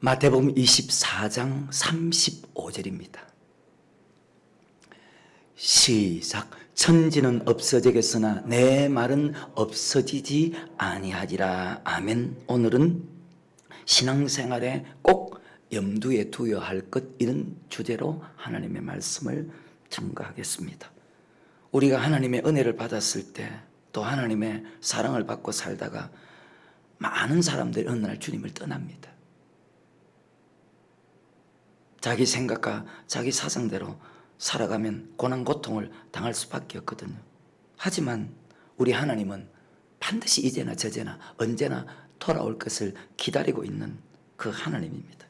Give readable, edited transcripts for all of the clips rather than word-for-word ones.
마태복음 24장 35절입니다. 시작. 천지는 없어지겠으나 내 말은 없어지지 아니하리라. 아멘. 오늘은 신앙생활에 꼭 염두에 두어야 할 것, 이런 주제로 하나님의 말씀을 증거하겠습니다. 우리가 하나님의 은혜를 받았을 때, 또 하나님의 사랑을 받고 살다가 많은 사람들이 어느 날 주님을 떠납니다. 자기 생각과 자기 사상대로 살아가면 고난 고통을 당할 수밖에 없거든요. 하지만 우리 하나님은 반드시 이제나 저제나 언제나 돌아올 것을 기다리고 있는 그 하나님입니다.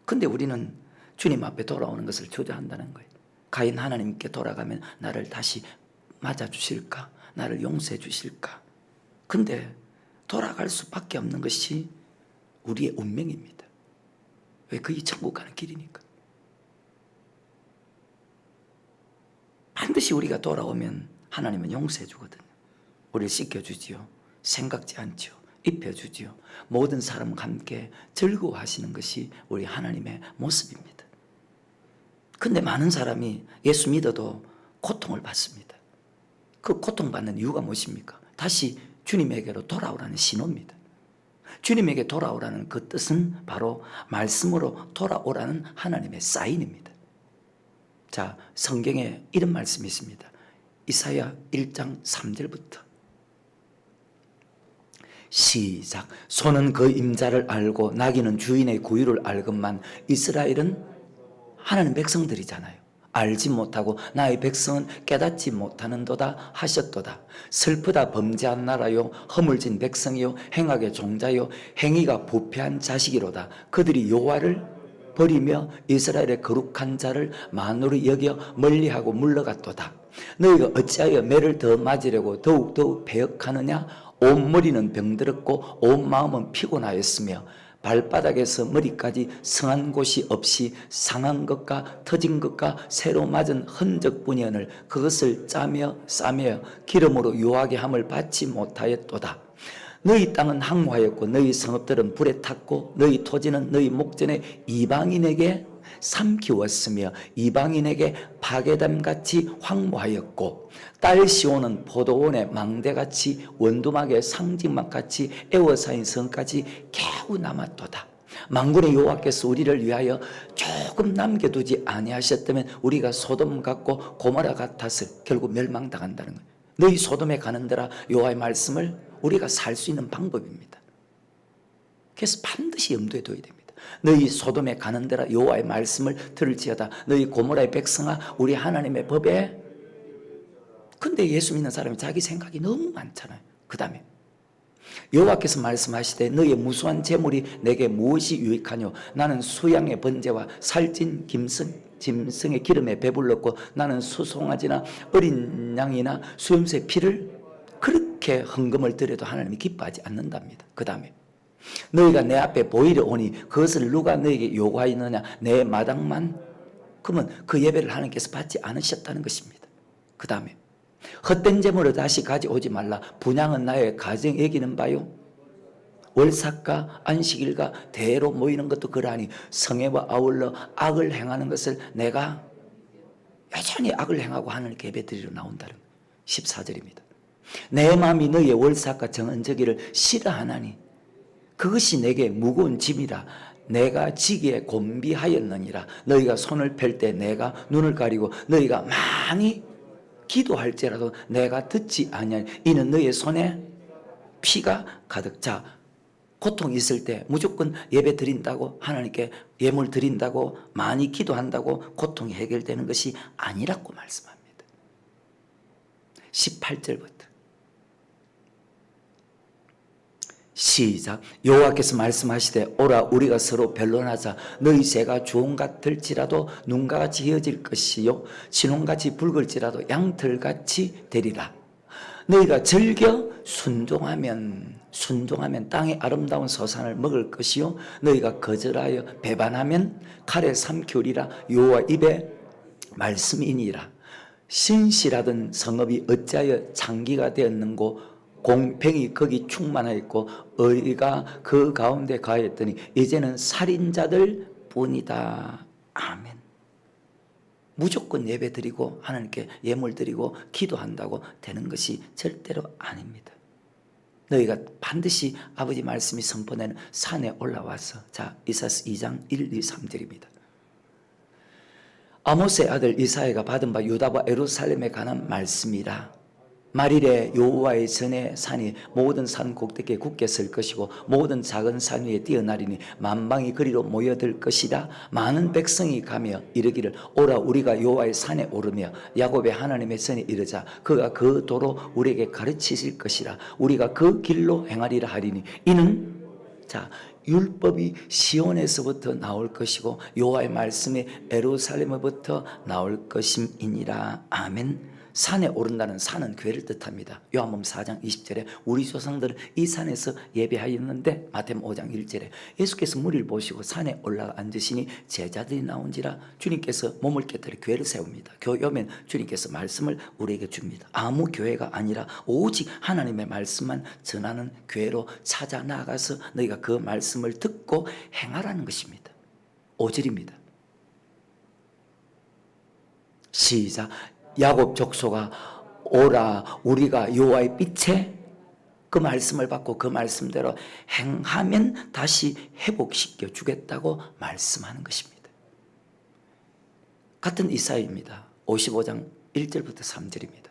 근데 우리는 주님 앞에 돌아오는 것을 주저한다는 거예요. 과연 하나님께 돌아가면 나를 다시 맞아주실까? 나를 용서해 주실까? 근데 돌아갈 수밖에 없는 것이 우리의 운명입니다. 왜? 그게 천국 가는 길이니까. 반드시 우리가 돌아오면 하나님은 용서해 주거든요. 우리를 씻겨주지요. 생각지 않지요. 입혀주지요. 모든 사람과 함께 즐거워하시는 것이 우리 하나님의 모습입니다. 근데 많은 사람이 예수 믿어도 고통을 받습니다. 그 고통받는 이유가 무엇입니까? 다시 주님에게로 돌아오라는 신호입니다. 주님에게 돌아오라는 그 뜻은 바로 말씀으로 돌아오라는 하나님의 사인입니다. 자, 성경에 이런 말씀이 있습니다. 이사야 1장 3절부터 시작. 소는 그 임자를 알고 나귀는 주인의 구유를 알건만 이스라엘은 하나님 백성들이잖아요. 알지 못하고 나의 백성은 깨닫지 못하는도다 하셨도다. 슬프다 범죄한 나라요 허물진 백성이요 행악의 종자요 행위가 부패한 자식이로다. 그들이 여호와를 버리며 이스라엘의 거룩한 자를 만으로 여겨 멀리하고 물러갔도다. 너희가 어찌하여 매를 더 맞으려고 더욱 배역하느냐? 온 머리는 병들었고 온 마음은 피곤하였으며 발바닥에서 머리까지 성한 곳이 없이 상한 것과 터진 것과 새로 맞은 흔적뿐이오늘 그것을 짜며 싸며 기름으로 유하게 함을 받지 못하였도다. 너희 땅은 항모하였고 너희 성읍들은 불에 탔고 너희 토지는 너희 목전에 이방인에게 삼키웠으며 이방인에게 파괴담같이 황무하였고 딸 시온은 포도원의 망대같이 원두막의 상징막같이 에워싸인 성까지 겨우 남았도다. 만군의 여호와께서 우리를 위하여 조금 남겨두지 아니하셨다면 우리가 소돔 같고 고모라 같아서 결국 멸망당한다는 거예요. 너희 소돔에 가는 데라 여호와의 말씀을 우리가 살 수 있는 방법입니다. 그래서 반드시 염두에 둬야 됩니다. 너희 소돔에 가는 데라 여호와의 말씀을 들을지어다. 너희 고모라의 백성아 우리 하나님의 법에. 근데 예수 믿는 사람이 자기 생각이 너무 많잖아요. 그 다음에 여호와께서 말씀하시되 너희의 무수한 재물이 내게 무엇이 유익하뇨? 나는 수양의 번제와 살찐 짐승의 기름에 배불렀고 나는 수송아지나 어린 양이나 수염새 피를 그렇게 헌금을 드려도 하나님이 기뻐하지 않는답니다. 그 다음에 너희가 내 앞에 보이려 오니 그것을 누가 너희에게 요구하였느냐? 내 마당만. 그러면 그 예배를 하나님께서 받지 않으셨다는 것입니다. 그 다음에 헛된 재물을 다시 가져오지 말라. 분향은 나의 가정 여기는 바요. 월삭과 안식일과 대로 모이는 것도 그러하니 성회와 아울러 악을 행하는 것을 내가 여전히 악을 행하고 하나님께 예배드리러 나온다는 14절입니다. 내 마음이 너희의 월삭과 정언저기를 싫어하나니 그것이 내게 무거운 짐이라. 내가 지기에 곤비하였느니라. 너희가 손을 펼 때 내가 눈을 가리고 너희가 많이 기도할지라도 내가 듣지 아니하니 이는 너희의 손에 피가 가득. 자, 고통이 있을 때 무조건 예배 드린다고 하나님께 예물 드린다고 많이 기도한다고 고통이 해결되는 것이 아니라고 말씀합니다. 18절부터 시작. 여호와께서 말씀하시되 오라 우리가 서로 변론하자. 너희 죄가 주홍 같을지라도 눈과 같이 헤어질 것이요 진홍같이 붉을지라도 양털같이 되리라. 너희가 즐겨 순종하면 땅의 아름다운 소산을 먹을 것이요 너희가 거절하여 배반하면 칼에 삼키우리라. 여호와 입에 말씀이니라. 신실하던 성읍이 어찌하여 장기가 되었는고 공평이 거기 충만하였고 의가 그 가운데 가하였더니 이제는 살인자들 뿐이다. 아멘. 무조건 예배 드리고 하나님께 예물 드리고 기도한다고 되는 것이 절대로 아닙니다. 너희가 반드시 아버지 말씀이 선포되는 산에 올라와서, 자, 이사야서 2장 1, 2, 3절입니다. 아모스의 아들 이사야가 받은 바 유다와 예루살렘에 관한 말씀이라. 말일에 여호와의 전에 산이 모든 산 꼭대기에 굳게 설 것이고 모든 작은 산 위에 뛰어나리니 만방이 그리로 모여들 것이라. 많은 백성이 가며 이르기를 오라 우리가 여호와의 산에 오르며 야곱의 하나님의 전에 이르자. 그가 그 도로 우리에게 가르치실 것이라. 우리가 그 길로 행하리라 하리니 이는, 자, 율법이 시온에서부터 나올 것이고 여호와의 말씀이 예루살렘에부터 나올 것임이니라. 아멘. 산에 오른다는 산은 교회를 뜻합니다. 요한복음 4장 20절에 우리 조상들은 이 산에서 예배하였는데, 마태복음 5장 1절에 예수께서 무리를 보시고 산에 올라가 앉으시니 제자들이 나온지라. 주님께서 몸을 깨뜨려 교회를 세웁니다. 교회 오면 주님께서 말씀을 우리에게 줍니다. 아무 교회가 아니라 오직 하나님의 말씀만 전하는 교회로 찾아 나가서 너희가 그 말씀을 듣고 행하라는 것입니다. 5절입니다. 시작. 야곱 족속아 오라 우리가 여호와의 빛에, 그 말씀을 받고 그 말씀대로 행하면 다시 회복시켜 주겠다고 말씀하는 것입니다. 같은 이사야입니다. 55장 1절부터 3절입니다.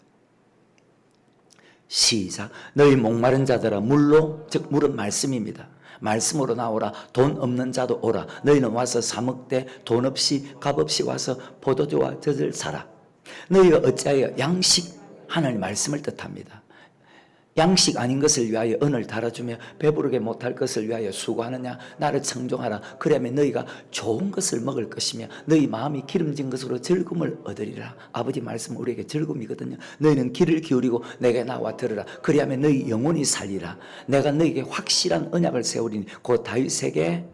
시작. 너희 목마른 자들아 물로, 즉 물은 말씀입니다. 말씀으로 나오라. 돈 없는 자도 오라. 너희는 와서 사 먹되 돈 없이 값 없이 와서 포도주와 젖을 사라. 너희가 어찌하여 양식, 하나님 말씀을 뜻합니다. 양식 아닌 것을 위하여 은을 달아주며 배부르게 못할 것을 위하여 수고하느냐. 나를 청종하라. 그러면 너희가 좋은 것을 먹을 것이며 너희 마음이 기름진 것으로 즐거움을 얻으리라. 아버지 말씀은 우리에게 즐거움이거든요. 너희는 귀를 기울이고 내게 나와 들으라. 그리하면 너희 영혼이 살리라. 내가 너희에게 확실한 언약을 세우리니 곧 다윗에게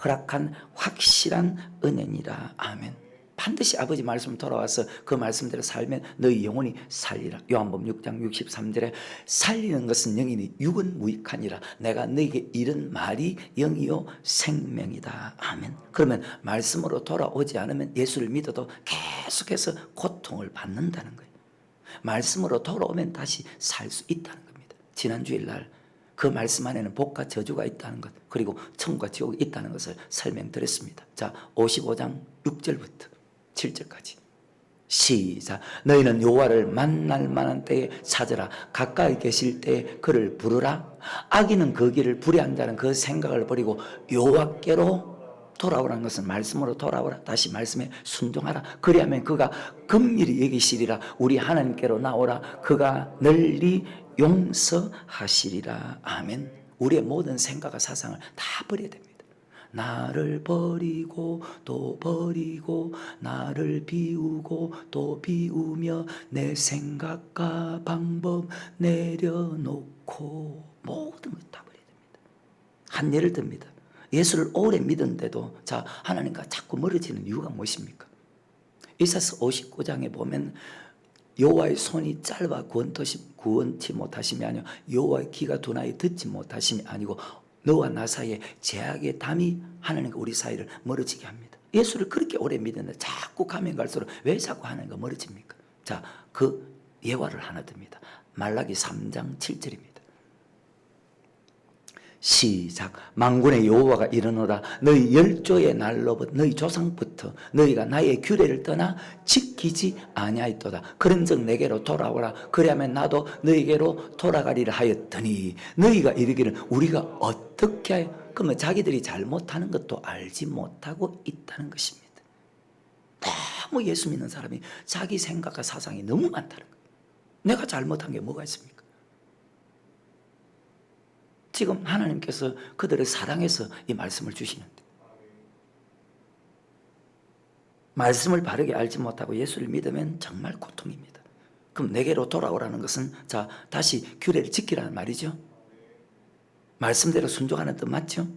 허락한 확실한 은혜니라. 아멘. 반드시 아버지 말씀 돌아와서 그 말씀대로 살면 너희 영혼이 살리라. 요한복음 6장 63절에 살리는 것은 영이니 육은 무익하니라. 내가 너희에게 이른 말이 영이요 생명이다. 아멘. 그러면 말씀으로 돌아오지 않으면 예수를 믿어도 계속해서 고통을 받는다는 거예요. 말씀으로 돌아오면 다시 살 수 있다는 겁니다. 지난 주일날 그 말씀 안에는 복과 저주가 있다는 것, 그리고 천국과 지옥이 있다는 것을 설명드렸습니다. 자, 55장 6절부터 7절까지 시작. 너희는 여호와를 만날 만한 때에 찾으라. 가까이 계실 때에 그를 부르라. 악인은 그 길을 불의한다는 그 생각을 버리고 여호와께로 돌아오라는 것은 말씀으로 돌아오라. 다시 말씀에 순종하라. 그리하면 그가 긍휼히 여기시리라. 우리 하나님께로 나오라. 그가 널리 용서하시리라. 아멘. 우리의 모든 생각과 사상을 다 버려야 됩니다. 나를 버리고 또 버리고 나를 비우고 또 비우며 내 생각과 방법 내려놓고 모든 걸 다 버려야 됩니다. 한 예를 듭니다. 예수를 오래 믿었는데도, 자, 하나님과 자꾸 멀어지는 이유가 무엇입니까? 이사야서 59장에 보면 여호와의 손이 짧아 구원치 못하심이 아니요 여호와의 귀가 둔하여 듣지 못하심이 아니고 너와 나 사이에 제약의 담이 하나님과 우리 사이를 멀어지게 합니다. 예수를 그렇게 오래 믿었는데 자꾸 가면 갈수록 왜 자꾸 하나님과 멀어집니까? 자, 그 예화를 하나 듭니다. 말라기 3장 7절입니다. 시작. 만군의 여호와가 이르노라. 너희 열조의 날로부터 너희 조상부터 너희가 나의 규례를 떠나 지키지 아니하였도다. 그런즉 내게로 돌아오라. 그리하면 나도 너희에게로 돌아가리라 하였더니 너희가 이르기를 우리가 어떻게 하여. 그러면 자기들이 잘못하는 것도 알지 못하고 있다는 것입니다. 너무 예수 믿는 사람이 자기 생각과 사상이 너무 많다는 거예요. 내가 잘못한 게 뭐가 있습니까? 지금 하나님께서 그들을 사랑해서 이 말씀을 주시는데, 말씀을 바르게 알지 못하고 예수를 믿으면 정말 고통입니다. 그럼 내게로 돌아오라는 것은, 자, 다시 규례를 지키라는 말이죠. 말씀대로 순종하는 뜻 맞죠?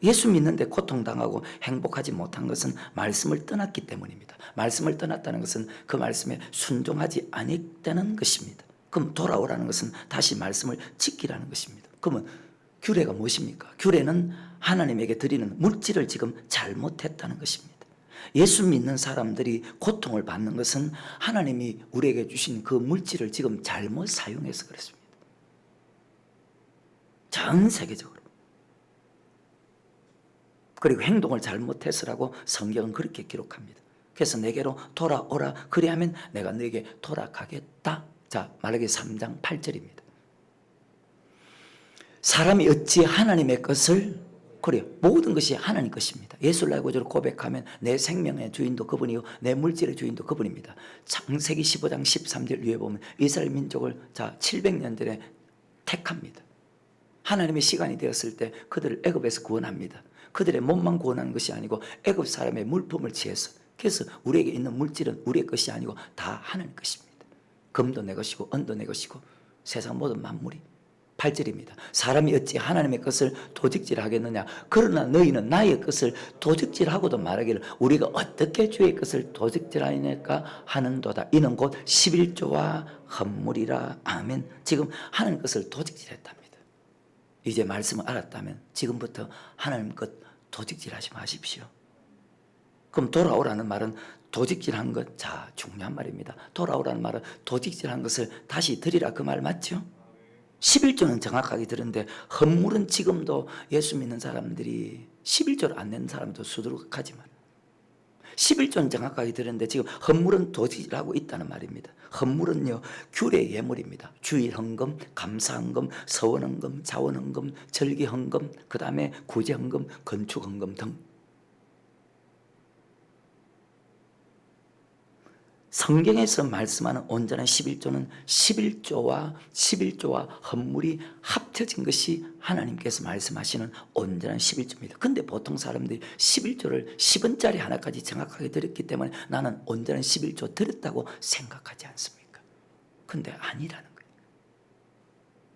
예수 믿는데 고통당하고 행복하지 못한 것은 말씀을 떠났기 때문입니다. 말씀을 떠났다는 것은 그 말씀에 순종하지 않았다는 것입니다. 그럼 돌아오라는 것은 다시 말씀을 지키라는 것입니다. 그러면 규례가 무엇입니까? 규례는 하나님에게 드리는 물질을 지금 잘못했다는 것입니다. 예수 믿는 사람들이 고통을 받는 것은 하나님이 우리에게 주신 그 물질을 지금 잘못 사용해서 그렇습니다. 전 세계적으로. 그리고 행동을 잘못해서라고 성경은 그렇게 기록합니다. 그래서 내게로 돌아오라. 그리하면 내가 너에게 돌아가겠다. 자, 말라기 3장 8절입니다. 사람이 어찌 하나님의 것을, 그래요, 모든 것이 하나님 것입니다. 예수를 알고 저를 고백하면 내 생명의 주인도 그분이요 내 물질의 주인도 그분입니다. 창세기 15장 13절 위에 보면 이스라엘 민족을 700년 전에 택합니다. 하나님의 시간이 되었을 때 그들을 애굽에서 구원합니다. 그들의 몸만 구원하는 것이 아니고 애굽 사람의 물품을 취해서, 그래서 우리에게 있는 물질은 우리의 것이 아니고 다 하나님 것입니다. 금도 내 것이고 은도 내 것이고 세상 모든 만물이. 8절입니다. 사람이 어찌 하나님의 것을 도적질하겠느냐. 그러나 너희는 나의 것을 도적질하고도 말하기를 우리가 어떻게 주의 것을 도적질하니까 하는도다. 이는 곧 11조와 헌물이라. 아멘. 지금 하나님 것을 도적질했답니다. 이제 말씀을 알았다면 지금부터 하나님 것 도적질하지 마십시오. 그럼 돌아오라는 말은 도적질한 것, 자, 중요한 말입니다. 돌아오라는 말은 도적질한 것을 다시 드리라, 그 말 맞죠? 11조는 정확하게 들었는데 헌물은 지금도 예수 믿는 사람들이 11조를 안 내는 사람도 수두룩하지만 11조는 정확하게 들었는데 지금 헌물은 도지라고 있다는 말입니다. 헌물은요 규례 예물입니다. 주일 헌금, 감사 헌금, 서원 헌금, 자원 헌금, 절기 헌금, 그 다음에 구제 헌금, 건축 헌금 등. 성경에서 말씀하는 온전한 11조는 11조와 헌물이 합쳐진 것이 하나님께서 말씀하시는 온전한 11조입니다. 근데 보통 사람들이 11조를 10원짜리 하나까지 정확하게 드렸기 때문에 나는 온전한 11조 드렸다고 생각하지 않습니까? 근데 아니라는 거예요.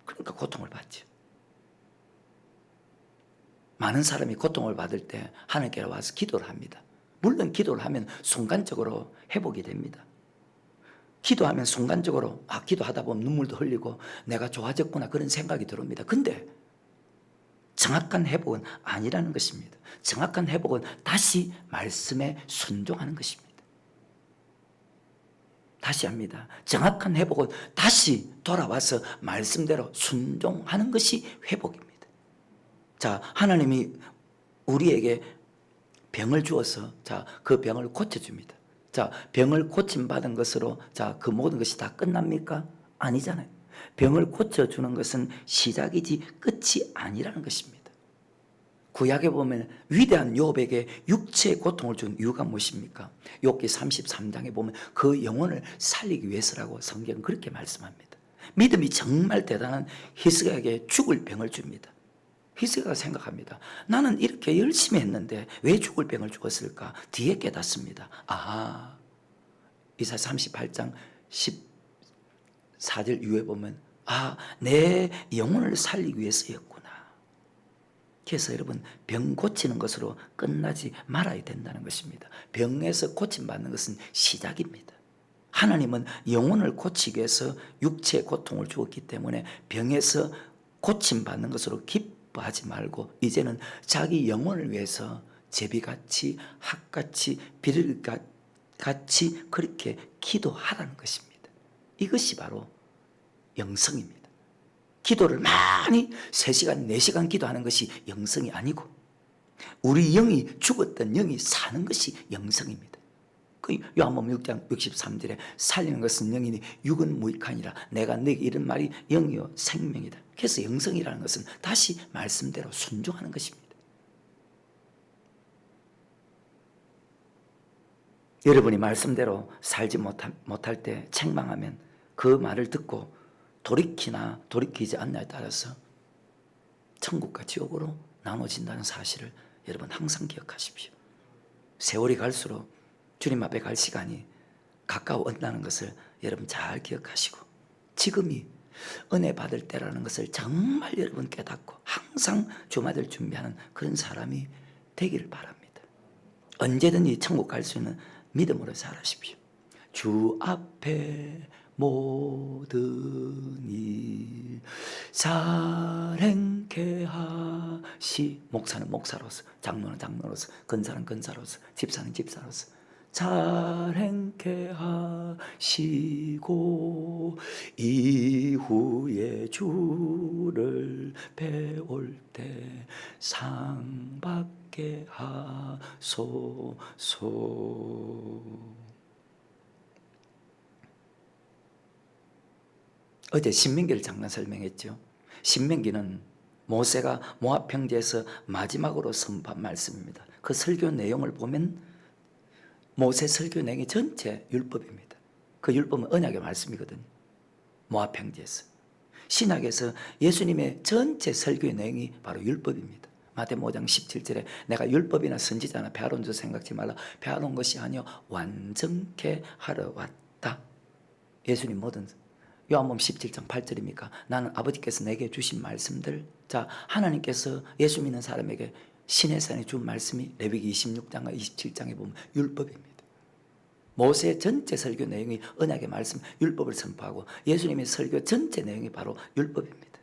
그러니까 고통을 받죠. 많은 사람이 고통을 받을 때 하나님께 와서 기도를 합니다. 물론 기도를 하면 순간적으로 회복이 됩니다. 기도하면 순간적으로 기도하다 보면 눈물도 흘리고 내가 좋아졌구나 그런 생각이 들어옵니다. 근데 정확한 회복은 아니라는 것입니다. 정확한 회복은 다시 말씀에 순종하는 것입니다. 다시 합니다. 정확한 회복은 다시 돌아와서 말씀대로 순종하는 것이 회복입니다. 자, 하나님이 우리에게 병을 주어서 그 병을 고쳐줍니다. 병을 고침받은 것으로 그 모든 것이 다 끝납니까? 아니잖아요. 병을 고쳐주는 것은 시작이지 끝이 아니라는 것입니다. 구약에 보면 위대한 욥에게 육체의 고통을 준 이유가 무엇입니까? 욥기 33장에 보면 그 영혼을 살리기 위해서라고 성경은 그렇게 말씀합니다. 믿음이 정말 대단한 히스기야에게 죽을 병을 줍니다. 히스기야가 생각합니다. 나는 이렇게 열심히 했는데 왜 죽을 병을 죽었을까? 뒤에 깨닫습니다. 이사 38장 14절 이후에 보면 내 영혼을 살리기 위해서였구나. 그래서 여러분 병 고치는 것으로 끝나지 말아야 된다는 것입니다. 병에서 고침받는 것은 시작입니다. 하나님은 영혼을 고치기 위해서 육체의 고통을 주었기 때문에 병에서 고침받는 것으로 기뻐하지 말고 이제는 자기 영혼을 위해서 제비같이 학같이 비둘기같이 그렇게 기도하라는 것입니다. 이것이 바로 영성입니다. 기도를 많이 3시간 4시간 기도하는 것이 영성이 아니고 우리 영이 죽었던 영이 사는 것이 영성입니다. 그 요한복음 6장 63절에 살리는 것은 영이니 육은 무익하니라. 내가 너에게 이런 말이 영이요 생명이다. 그래서 영성이라는 것은 다시 말씀대로 순종하는 것입니다. 여러분이 말씀대로 살지 못할 때 책망하면 그 말을 듣고 돌이키나 돌이키지 않냐에 따라서 천국과 지옥으로 나눠진다는 사실을 여러분 항상 기억하십시오. 세월이 갈수록 주님 앞에 갈 시간이 가까워온다는 것을 여러분 잘 기억하시고 지금이 은혜 받을 때라는 것을 정말 여러분 깨닫고 항상 주마들 준비하는 그런 사람이 되기를 바랍니다. 언제든지 천국 갈 수 있는 믿음으로 살아십시오. 주 앞에 모든 일 잘 행케 하시. 목사는 목사로서, 장로는 장로로서, 권사는 권사로서, 집사는 집사로서 잘 행케 하시고 이후에 주를 배울 때 상 받게 하소서. 어제 신명기를 잠깐 설명했죠. 신명기는 모세가 모압 평지에서 마지막으로 선포한 말씀입니다. 그 설교 내용을 보면 모세 설교 내용이 전체 율법입니다. 그 율법은 언약의 말씀이거든요. 모압 평지에서. 신약에서 예수님의 전체 설교의 내용이 바로 율법입니다. 마태복음 5장 17절에 내가 율법이나 선지자나 배워온 줄 생각지 말라. 배워온 것이 아니요 완전케 하러 왔다. 예수님 모든 요한복음 17장 8절입니까? 나는 아버지께서 내게 주신 말씀들. 자, 하나님께서 예수 믿는 사람에게 시내산에 준 말씀이 레위기 26장과 27장에 보면 율법입니다. 모세의 전체 설교 내용이 언약의 말씀, 율법을 선포하고 예수님의 설교 전체 내용이 바로 율법입니다.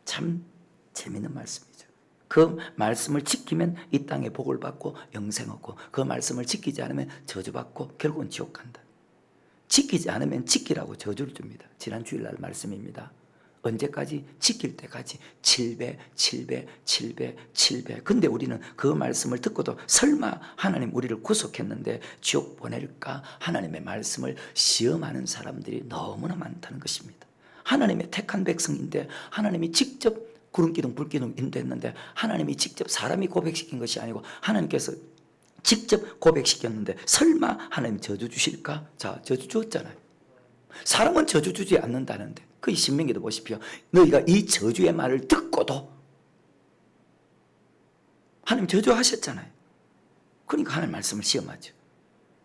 참 재미있는 말씀이죠. 그 말씀을 지키면 이 땅에 복을 받고 영생 얻고, 그 말씀을 지키지 않으면 저주받고 결국은 지옥 간다. 지키지 않으면 지키라고 저주를 줍니다. 지난 주일날 말씀입니다. 언제까지? 지킬 때까지 7배, 7배, 7배, 7배. 근데 우리는 그 말씀을 듣고도 설마 하나님 우리를 구속했는데 지옥 보낼까? 하나님의 말씀을 시험하는 사람들이 너무나 많다는 것입니다. 하나님의 택한 백성인데 하나님이 직접 구름기둥 불기둥 인도했는데 하나님이 직접 사람이 고백시킨 것이 아니고 하나님께서 직접 고백시켰는데 설마 하나님 저주 주실까? 자, 저주 주었잖아요. 사람은 저주 주지 않는다는데, 그 신명기도 보십시오. 너희가 이 저주의 말을 듣고도 하나님 저주하셨잖아요. 그러니까 하나님 말씀을 시험하죠.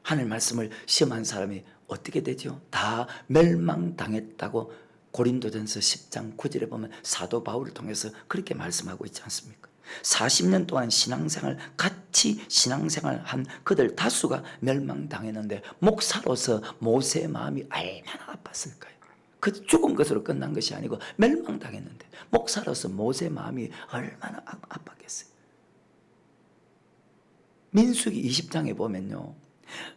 하나님 말씀을 시험한 사람이 어떻게 되죠? 다 멸망당했다고 고린도전서 10장 9절에 보면 사도 바울을 통해서 그렇게 말씀하고 있지 않습니까? 40년 동안 신앙생활, 같이 신앙생활한 그들 다수가 멸망당했는데 목사로서 모세의 마음이 얼마나 아팠을까요? 그 죽은 것으로 끝난 것이 아니고 멸망당했는데 목사로서 모세의 마음이 얼마나 아팠겠어요. 민수기 20장에 보면요,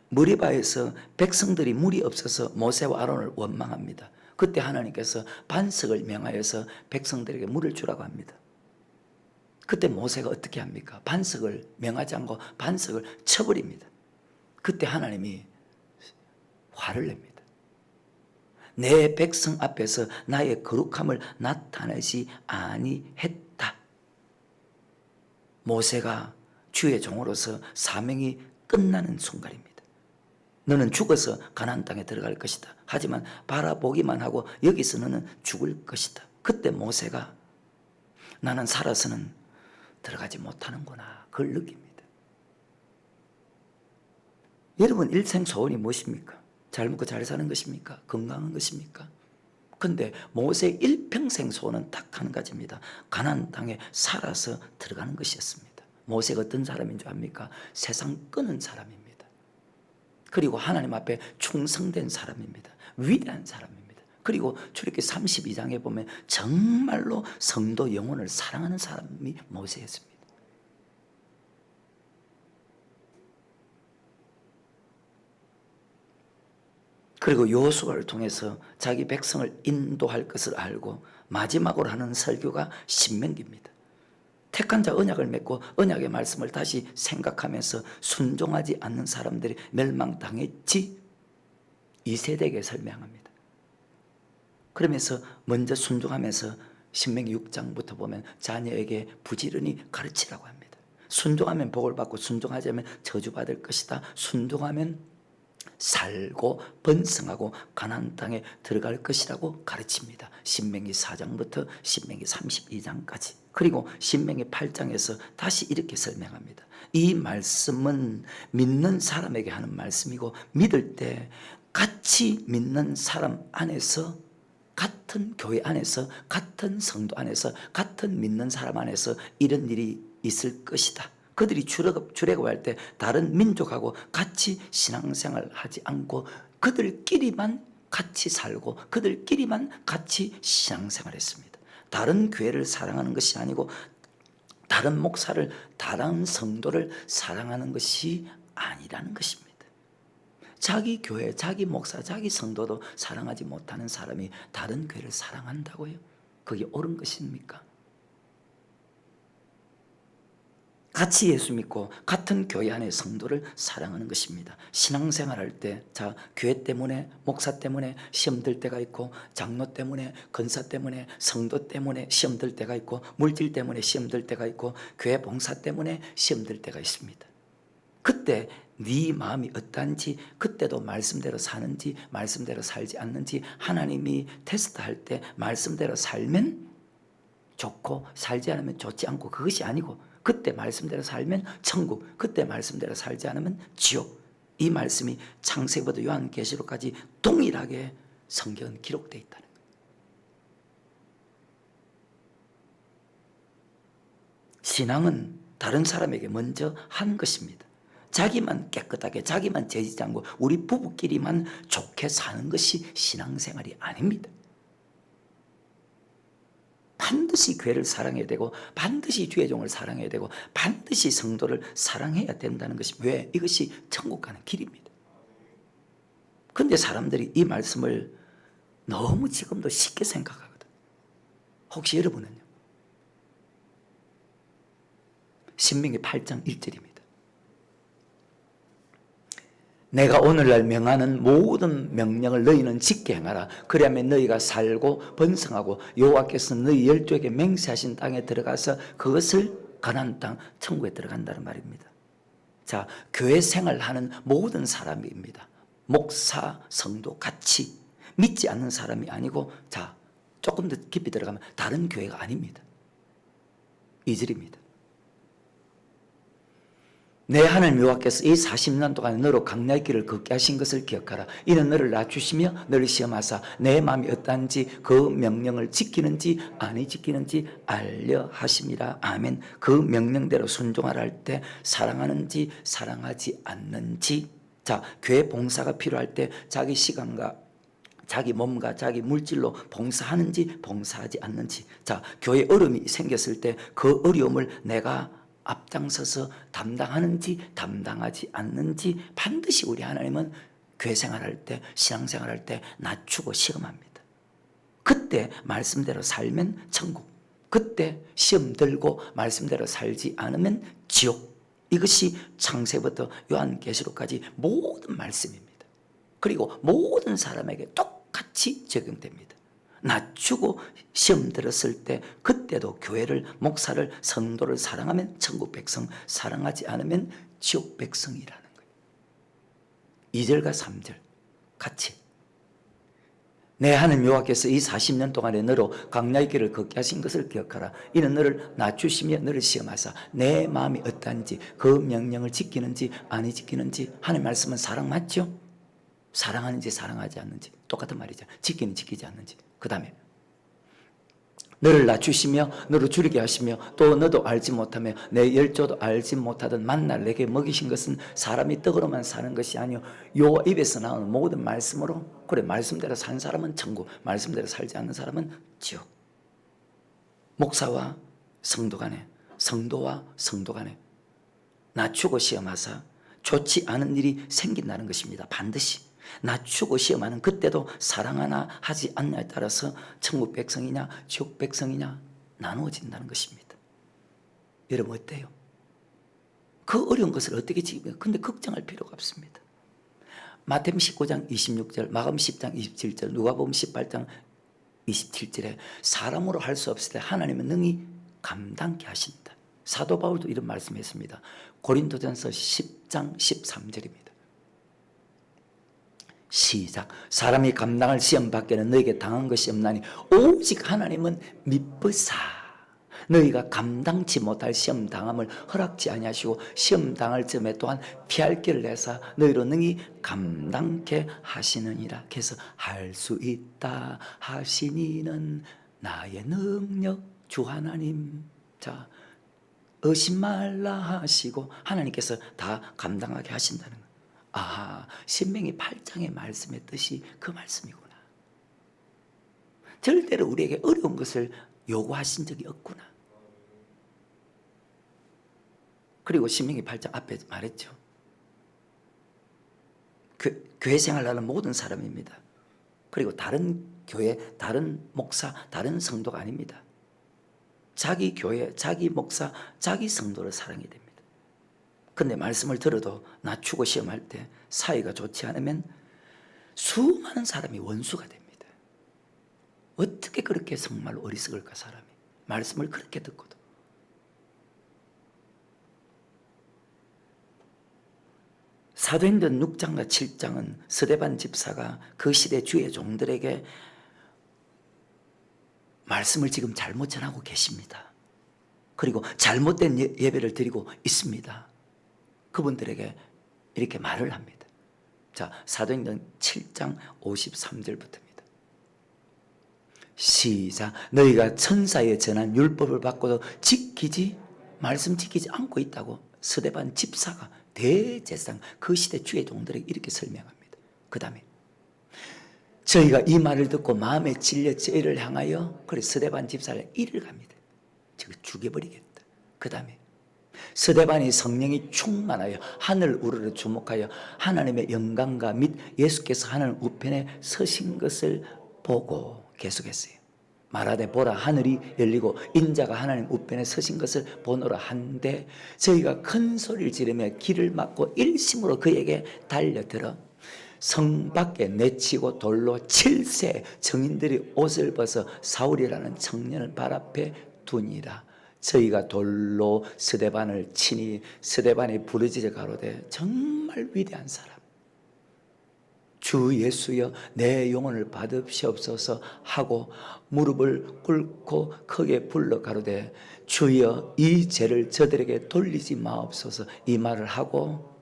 머리바에서 백성들이 물이 없어서 모세와 아론을 원망합니다. 그때 하나님께서 반석을 명하여서 백성들에게 물을 주라고 합니다. 그때 모세가 어떻게 합니까? 반석을 명하지 않고 반석을 쳐버립니다. 그때 하나님이 화를 냅니다. 내 백성 앞에서 나의 거룩함을 나타내지 아니했다. 모세가 주의 종으로서 사명이 끝나는 순간입니다. 너는 죽어서 가나안 땅에 들어갈 것이다. 하지만 바라보기만 하고 여기서 너는 죽을 것이다. 그때 모세가 나는 살아서는 들어가지 못하는구나, 그걸 느낍니다. 여러분 일생 소원이 무엇입니까? 잘 먹고 잘 사는 것입니까? 건강한 것입니까? 근데 모세의 일평생 소원은 딱 한 가지입니다. 가나안 땅에 살아서 들어가는 것이었습니다. 모세가 어떤 사람인 줄 압니까? 세상 끄는 사람입니다. 그리고 하나님 앞에 충성된 사람입니다. 위대한 사람입니다. 그리고 출애굽기 32장에 보면 정말로 성도 영혼을 사랑하는 사람이 모세였습니다. 그리고 여호수아를 통해서 자기 백성을 인도할 것을 알고 마지막으로 하는 설교가 신명기입니다. 택한 자 언약을 맺고 언약의 말씀을 다시 생각하면서 순종하지 않는 사람들이 멸망당했지, 이 세대에게 설명합니다. 그러면서 먼저 순종하면서 신명기 6장부터 보면 자녀에게 부지런히 가르치라고 합니다. 순종하면 복을 받고 순종하지 않으면 저주받을 것이다. 순종하면 살고 번성하고 가나안 땅에 들어갈 것이라고 가르칩니다. 신명기 4장부터 신명기 32장까지. 그리고 신명기 8장에서 다시 이렇게 설명합니다. 이 말씀은 믿는 사람에게 하는 말씀이고, 믿을 때 같이 믿는 사람 안에서, 같은 교회 안에서, 같은 성도 안에서, 같은 믿는 사람 안에서 이런 일이 있을 것이다. 그들이 출애굽할 때 다른 민족하고 같이 신앙생활 하지 않고 그들끼리만 같이 살고 그들끼리만 같이 신앙생활했습니다. 다른 교회를 사랑하는 것이 아니고 다른 목사를, 다른 성도를 사랑하는 것이 아니라는 것입니다. 자기 교회, 자기 목사, 자기 성도도 사랑하지 못하는 사람이 다른 교회를 사랑한다고요? 그게 옳은 것입니까? 같이 예수 믿고 같은 교회 안의 성도를 사랑하는 것입니다. 신앙생활할 때, 교회 때문에, 목사 때문에 시험 들 때가 있고, 장로 때문에, 권사 때문에, 성도 때문에 시험 들 때가 있고, 물질 때문에 시험 들 때가 있고, 교회 봉사 때문에 시험 들 때가 있습니다. 그때 네 마음이 어떠한지, 그때도 말씀대로 사는지 말씀대로 살지 않는지 하나님이 테스트할 때 말씀대로 살면 좋고 살지 않으면 좋지 않고, 그것이 아니고 그때 말씀대로 살면 천국, 그때 말씀대로 살지 않으면 지옥. 이 말씀이 창세기부터 요한계시록까지 동일하게 성경은 기록되어 있다는 거예요. 신앙은 다른 사람에게 먼저 하는 것입니다. 자기만 깨끗하게, 자기만 죄지지 않고 우리 부부끼리만 좋게 사는 것이 신앙생활이 아닙니다. 반드시 교회를 사랑해야 되고, 반드시 주의 종을 사랑해야 되고, 반드시 성도를 사랑해야 된다는 것이, 왜? 이것이 천국 가는 길입니다. 그런데 사람들이 이 말씀을 너무 지금도 쉽게 생각하거든. 혹시 여러분은요? 신명기 8장 1절입니다. 내가 오늘날 명하는 모든 명령을 너희는 지켜 행하라. 그리하면 너희가 살고 번성하고 여호와께서 너희 열조에게 맹세하신 땅에 들어가서 그것을 가나안 땅, 천국에 들어간다는 말입니다. 자, 교회 생활하는 모든 사람입니다. 목사, 성도 같이 믿지 않는 사람이 아니고, 자, 조금 더 깊이 들어가면 다른 교회가 아닙니다. 2절입니다. 내 하나님 여호와께서 이 40년 동안 너로 강야의 길을 걷게 하신 것을 기억하라. 이는 너를 낮추시며 너를 시험하사 내 마음이 어떠한지 그 명령을 지키는지 아니 지키는지 알려 하심이라. 아멘. 그 명령대로 순종하라 할 때 사랑하는지 사랑하지 않는지. 자, 교회 봉사가 필요할 때 자기 시간과 자기 몸과 자기 물질로 봉사하는지 봉사하지 않는지. 자, 교회 어려움이 생겼을 때 그 어려움을 내가 앞장서서 담당하는지 담당하지 않는지 반드시 우리 하나님은 교회 생활할 때, 신앙생활할 때 낮추고 시험합니다. 그때 말씀대로 살면 천국, 그때 시험 들고 말씀대로 살지 않으면 지옥. 이것이 창세부터 요한계시록까지 모든 말씀입니다. 그리고 모든 사람에게 똑같이 적용됩니다. 낮추고 시험 들었을 때 그때도 교회를, 목사를, 성도를 사랑하면 천국 백성, 사랑하지 않으면 지옥 백성이라는 거예요. 2절과 3절 같이. 내 하나님 여호와께서 이 40년 동안에 너로 강야의 길을 걷게 하신 것을 기억하라. 이는 너를 낮추시며 너를 시험하사 내 마음이 어떠한지 그 명령을 지키는지 아니 지키는지. 하나님 말씀은 사랑 맞죠? 사랑하는지 사랑하지 않는지 똑같은 말이죠. 지키는 지키지 않는지. 그 다음에 너를 낮추시며 너를 줄이게 하시며 또 너도 알지 못하며 내 열조도 알지 못하던 만나를 내게 먹이신 것은 사람이 떡으로만 사는 것이 아니요 여호와 입에서 나오는 모든 말씀으로. 그래, 말씀대로 산 사람은 천국, 말씀대로 살지 않는 사람은 지옥. 목사와 성도 간에, 성도와 성도 간에 낮추고 시험하사 좋지 않은 일이 생긴다는 것입니다. 반드시 낮추고 시험하는 그때도 사랑하나 하지 않냐에 따라서 천국 백성이냐 지옥 백성이냐 나누어진다는 것입니다. 여러분 어때요? 그 어려운 것을 어떻게 지키면, 근데 걱정할 필요가 없습니다. 마태복음 19장 26절, 마가복음 10장 27절, 누가복음 18장 27절에 사람으로 할 수 없을 때 하나님은 능히 감당케 하신다. 사도 바울도 이런 말씀했습니다. 고린도전서 10장 13절입니다. 시작. 사람이 감당할 시험 밖에는 너에게 당한 것이 없나니 오직 하나님은 미쁘사 너희가 감당치 못할 시험 당함을 허락지 아니하시고 시험 당할 점에 또한 피할 길을 내사 너희로 능히 감당케 하시느니라. 그래서 할 수 있다 하시니는 나의 능력 주 하나님. 자, 의심 말라 하시고 하나님께서 다 감당하게 하신다는 거예요. 아, 신명기 8장의 말씀의 뜻이 그 말씀이구나. 절대로 우리에게 어려운 것을 요구하신 적이 없구나. 그리고 신명기 8장 앞에 말했죠. 교회 생활하는 모든 사람입니다. 그리고 다른 교회, 다른 목사, 다른 성도가 아닙니다. 자기 교회, 자기 목사, 자기 성도를 사랑해야 됩니다. 근데 말씀을 들어도 낮추고 시험할 때 사이가 좋지 않으면 수많은 사람이 원수가 됩니다. 어떻게 그렇게 정말 어리석을까 사람이. 말씀을 그렇게 듣고도. 사도행전 6장과 7장은 스데반 집사가 그 시대 주의 종들에게 말씀을 지금 잘못 전하고 계십니다. 그리고 잘못된 예배를 드리고 있습니다. 그분들에게 이렇게 말을 합니다. 자, 사도행전 7장 53절부터입니다. 시작. 너희가 천사의 전한 율법을 받고도 말씀 지키지 않고 있다고 스데반 집사가 대제사장 그 시대 주의 종들에게 이렇게 설명합니다. 그 다음에 저희가 이 말을 듣고 마음에 찔려 저희를 향하여 그래 스데반 집사를 이를 갑니다. 저를 죽여버리겠다. 그 다음에 스데반이 성령이 충만하여 하늘 우러러 주목하여 하나님의 영광과 및 예수께서 하늘 우편에 서신 것을 보고 계속했어요. 말하되 보라 하늘이 열리고 인자가 하나님 우편에 서신 것을 보노라 한데 저희가 큰 소리를 지르며 길을 막고 일심으로 그에게 달려들어 성 밖에 내치고 돌로 7세 정인들이 옷을 벗어 사울이라는 청년을 발 앞에 두니라. 저희가 돌로 스데반을 치니 스데반이 부르짖어 가로되 정말 위대한 사람 주 예수여 내 영혼을 받으시옵소서 하고 무릎을 꿇고 크게 불러 가로되 주여 이 죄를 저들에게 돌리지 마옵소서 이 말을 하고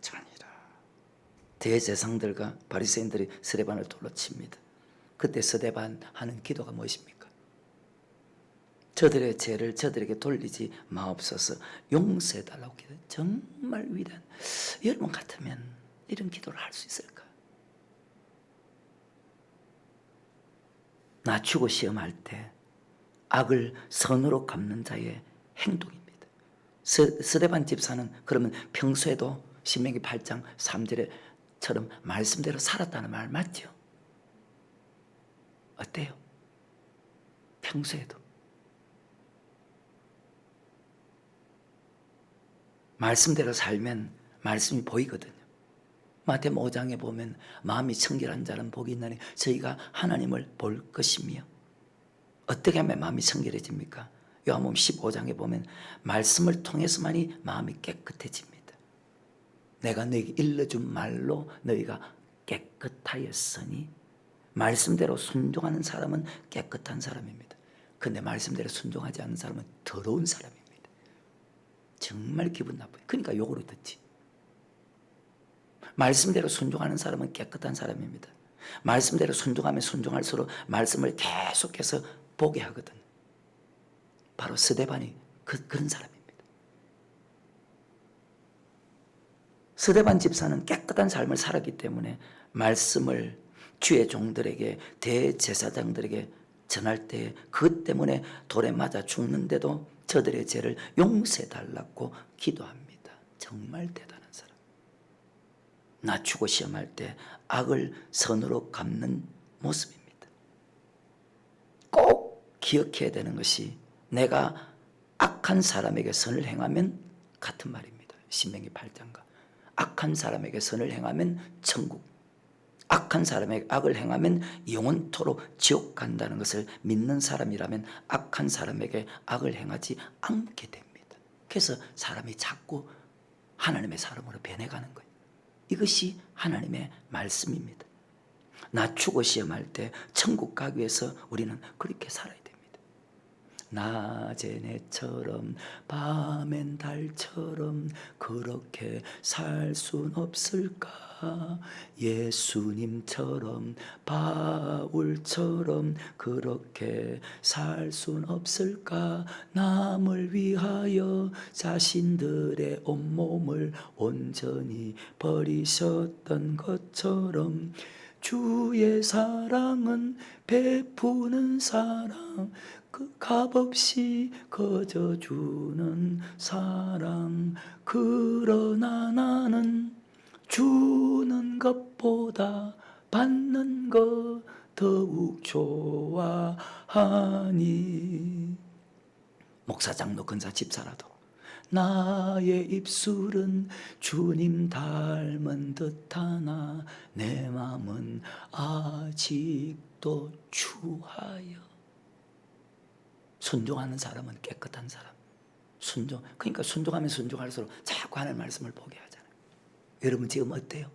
자니라. 대제사장들과 바리새인들이 스데반을 돌로 칩니다. 그때 스데반 하는 기도가 무엇입니까? 저들의 죄를 저들에게 돌리지 마옵소서 용서해달라고 기도. 정말 위대한. 여러분 같으면 이런 기도를 할 수 있을까? 낮추고 시험할 때 악을 선으로 갚는 자의 행동입니다. 스데반 집사는 그러면 평소에도 신명기 8장 3절에처럼 말씀대로 살았다는 말 맞죠? 어때요? 평소에도 말씀대로 살면 말씀이 보이거든요. 마태복음 5장에 보면 마음이 청결한 자는 복이 있나니 저희가 하나님을 볼 것이며 어떻게 하면 마음이 청결해집니까? 요한복음 15장에 보면 말씀을 통해서만이 마음이 깨끗해집니다. 내가 너에게 일러준 말로 너희가 깨끗하였으니 말씀대로 순종하는 사람은 깨끗한 사람입니다. 그런데 말씀대로 순종하지 않는 사람은 더러운 사람입니다. 정말 기분 나빠요. 그러니까 욕으로 듣지. 말씀대로 순종하는 사람은 깨끗한 사람입니다. 말씀대로 순종하면 순종할수록 말씀을 계속해서 보게 하거든. 바로 스데반이 그런 사람입니다. 스데반 집사는 깨끗한 삶을 살았기 때문에 말씀을 주의 종들에게 대제사장들에게 전할 때 그것 때문에 돌에 맞아 죽는데도 저들의 죄를 용서해달라고 기도합니다. 정말 대단한 사람. 낮추고 시험할 때 악을 선으로 갚는 모습입니다. 꼭 기억해야 되는 것이 내가 악한 사람에게 선을 행하면 같은 말입니다. 신명기 8장과 악한 사람에게 선을 행하면 천국, 악한 사람에게 악을 행하면 영원토록 지옥 간다는 것을 믿는 사람이라면 악한 사람에게 악을 행하지 않게 됩니다. 그래서 사람이 자꾸 하나님의 사람으로 변해가는 거예요. 이것이 하나님의 말씀입니다. 낮추고 시험할 때 천국 가기 위해서 우리는 그렇게 살아야 됩니다. 낮에 내처럼 밤엔 달처럼 그렇게 살 순 없을까? 예수님처럼 바울처럼 그렇게 살 순 없을까? 남을 위하여 자신들의 온몸을 온전히 버리셨던 것처럼 주의 사랑은 베푸는 사랑, 그 값없이 거저주는 사랑. 그러나 나는 주는 것보다 받는 것 더욱 좋아하니. 목사, 장로, 근사, 집사라도 나의 입술은 주님 닮은 듯하나 내 마음은 아직도 추하여. 순종하는 사람은 깨끗한 사람. 그러니까 순종하면 순종할수록 자꾸 하나님 말씀을 보게 하잖아요. 여러분 지금 어때요?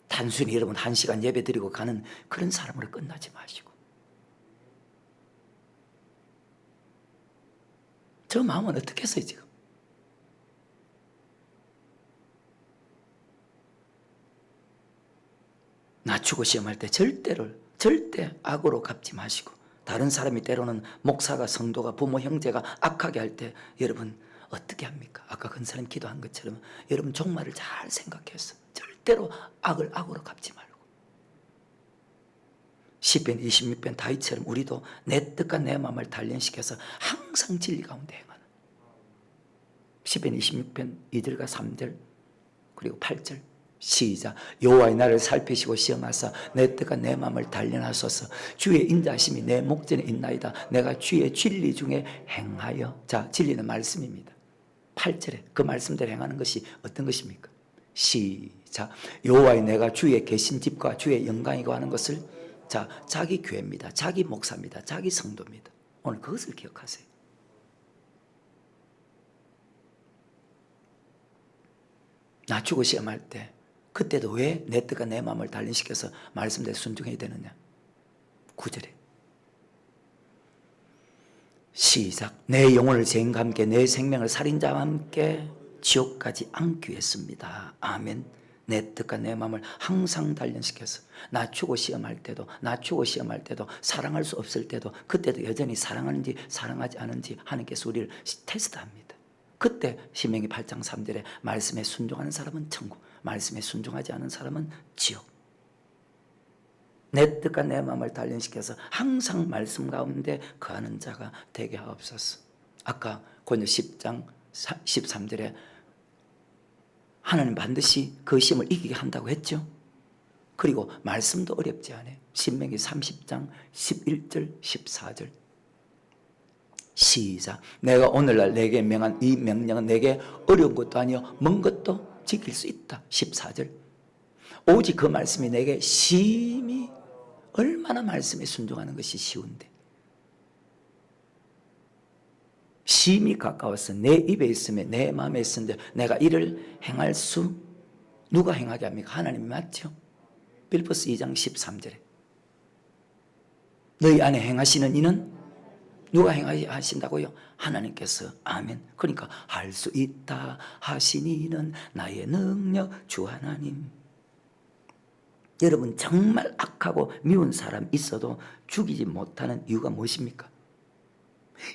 단순히 여러분 1시간 예배 드리고 가는 그런 사람으로 끝나지 마시고, 저 마음은 어떻겠어요 지금? 낮추고 시험할 때 절대 악으로 갚지 마시고, 다른 사람이 때로는 목사가, 성도가, 부모, 형제가 악하게 할 때 여러분 어떻게 합니까? 아까 그 사람 기도한 것처럼 여러분 종말을 잘 생각해서 절대로 악을 악으로 갚지 말고, 시편 26편 다윗처럼 우리도 내 뜻과 내 마음을 단련시켜서 항상 진리 가운데 행하는, 시편 26편 2절과 3절 그리고 8절 시작. 여호와의 나를 살피시고 시험하사 내 뜻과 내 마음을 단련하소서. 주의 인자하심이 내 목전에 있나이다. 내가 주의 진리 중에 행하여. 자, 진리는 말씀입니다. 8절에 그 말씀대로 행하는 것이 어떤 것입니까? 시작. 여호와의 내가 주의 계신 집과 주의 영광이고 하는 것을, 자, 자기 교회입니다. 자기 목사입니다. 자기 성도입니다. 오늘 그것을 기억하세요. 낮추고 시험할 때 그때도 왜 내 뜻과 내 마음을 단련시켜서 말씀대로 순종해야 되느냐? 9절에 시작. 내 영혼을 죄인과 함께 내 생명을 살인자와 함께 지옥까지 안기 했습니다. 아멘. 내 뜻과 내 마음을 항상 단련시켜서 낮추고 시험할 때도 사랑할 수 없을 때도 그때도 여전히 사랑하는지 사랑하지 않은지 하나님께서 우리를 테스트합니다. 그때 신명기 8장 3절에 말씀에 순종하는 사람은 천국, 말씀에 순종하지 않은 사람은 지옥. 내 뜻과 내 마음을 단련시켜서 항상 말씀 가운데 거하는 자가 되게 하옵소서. 아까 고린도 10장 13절에 하나님 반드시 그 시험을 이기게 한다고 했죠. 그리고 말씀도 어렵지 않아요. 신명기 30장 11절 14절 시작. 내가 오늘날 내게 명한 이 명령은 내게 어려운 것도 아니요 먼 것도 지킬 수 있다. 14절. 오직 그 말씀이 내게 심히, 얼마나 말씀에 순종하는 것이 쉬운데, 심히 가까워서 내 입에 있으며 내 마음에 있는데 내가 이를 행할 수, 누가 행하게 합니까? 하나님이 맞죠? 빌립보서 2장 13절에 너희 안에 행하시는 이는 누가 행하신다고요? 하나님께서. 아멘. 그러니까 할 수 있다 하시니 이는 나의 능력 주 하나님. 여러분 정말 악하고 미운 사람 있어도 죽이지 못하는 이유가 무엇입니까?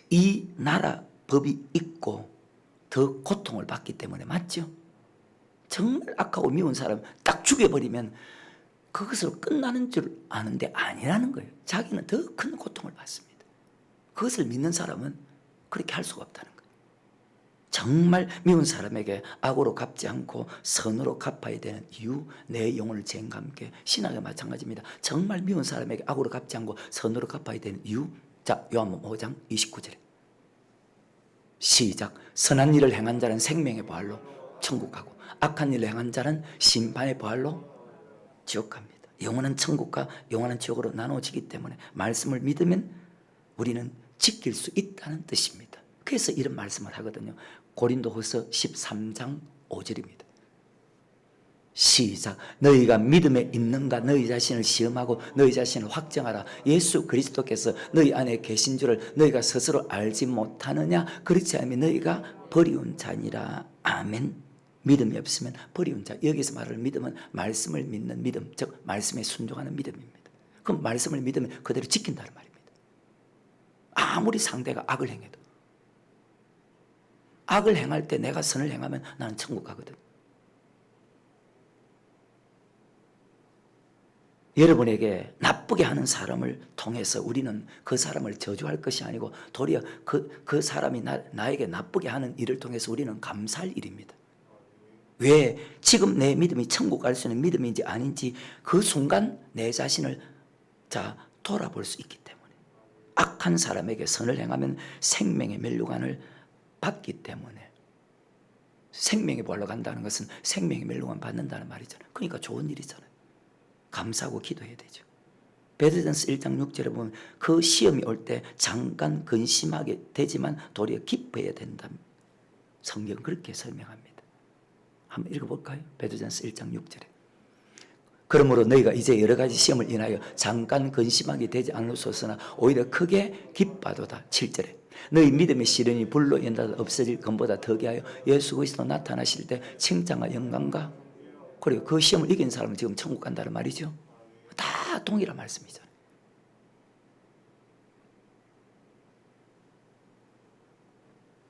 이 나라 법이 있고 더 고통을 받기 때문에. 맞죠? 정말 악하고 미운 사람 딱 죽여버리면 그것으로 끝나는 줄 아는데 아니라는 거예요. 자기는 더 큰 고통을 받습니다. 그것을 믿는 사람은 그렇게 할 수가 없다는 거예요. 정말 미운 사람에게 악으로 갚지 않고 선으로 갚아야 되는 이유, 내 영혼을 죄인과 함께. 신앙에 마찬가지입니다. 정말 미운 사람에게 악으로 갚지 않고 선으로 갚아야 되는 이유. 자, 요한복음 5장 29절에 시작. 선한 일을 행한 자는 생명의 보활로 천국 가고 악한 일을 행한 자는 심판의 보활로 지옥 갑니다. 영원한 천국과 영원한 지옥으로 나눠지기 때문에 말씀을 믿으면 우리는 지킬 수 있다는 뜻입니다. 그래서 이런 말씀을 하거든요. 고린도후서 13장 5절입니다. 시작. 너희가 믿음에 있는가 너희 자신을 시험하고 너희 자신을 확정하라. 예수 그리스도께서 너희 안에 계신 줄을 너희가 스스로 알지 못하느냐? 그렇지 않으면 너희가 버리운 자니라. 아멘. 믿음이 없으면 버리운 자. 여기서 말하는 믿음은 말씀을 믿는 믿음, 즉 말씀에 순종하는 믿음입니다. 그럼 말씀을 믿으면 그대로 지킨다는 말입니다. 아무리 상대가 악을 행해도. 악을 행할 때 내가 선을 행하면 나는 천국 가거든. 여러분에게 나쁘게 하는 사람을 통해서 우리는 그 사람을 저주할 것이 아니고 도리어 그 사람이 나에게 나쁘게 하는 일을 통해서 우리는 감사할 일입니다. 왜? 지금 내 믿음이 천국 갈 수 있는 믿음인지 아닌지 그 순간 내 자신을 돌아볼 수 있기 때문에. 악한 사람에게 선을 행하면 생명의 면류관을 받기 때문에. 생명의 보러 간다는 것은 생명의 면류관 받는다는 말이잖아요. 그러니까 좋은 일이잖아요. 감사하고 기도해야 되죠. 베드로전서 1장 6절에 보면 그 시험이 올 때 잠깐 근심하게 되지만 도리어 기뻐해야 된다. 성경은 그렇게 설명합니다. 한번 읽어볼까요? 베드로전서 1장 6절에 그러므로 너희가 이제 여러 가지 시험을 인하여 잠깐 근심하게 되지 않으소서나 오히려 크게 기뻐하도다. 7절에 너희 믿음의 시련이 불로 인하여 없어질 것보다 더기하여 예수 그리스도 나타나실 때 칭찬과 영광과 그리고 그 시험을 이긴 사람은 지금 천국 간다는 말이죠. 다 동일한 말씀이잖아요.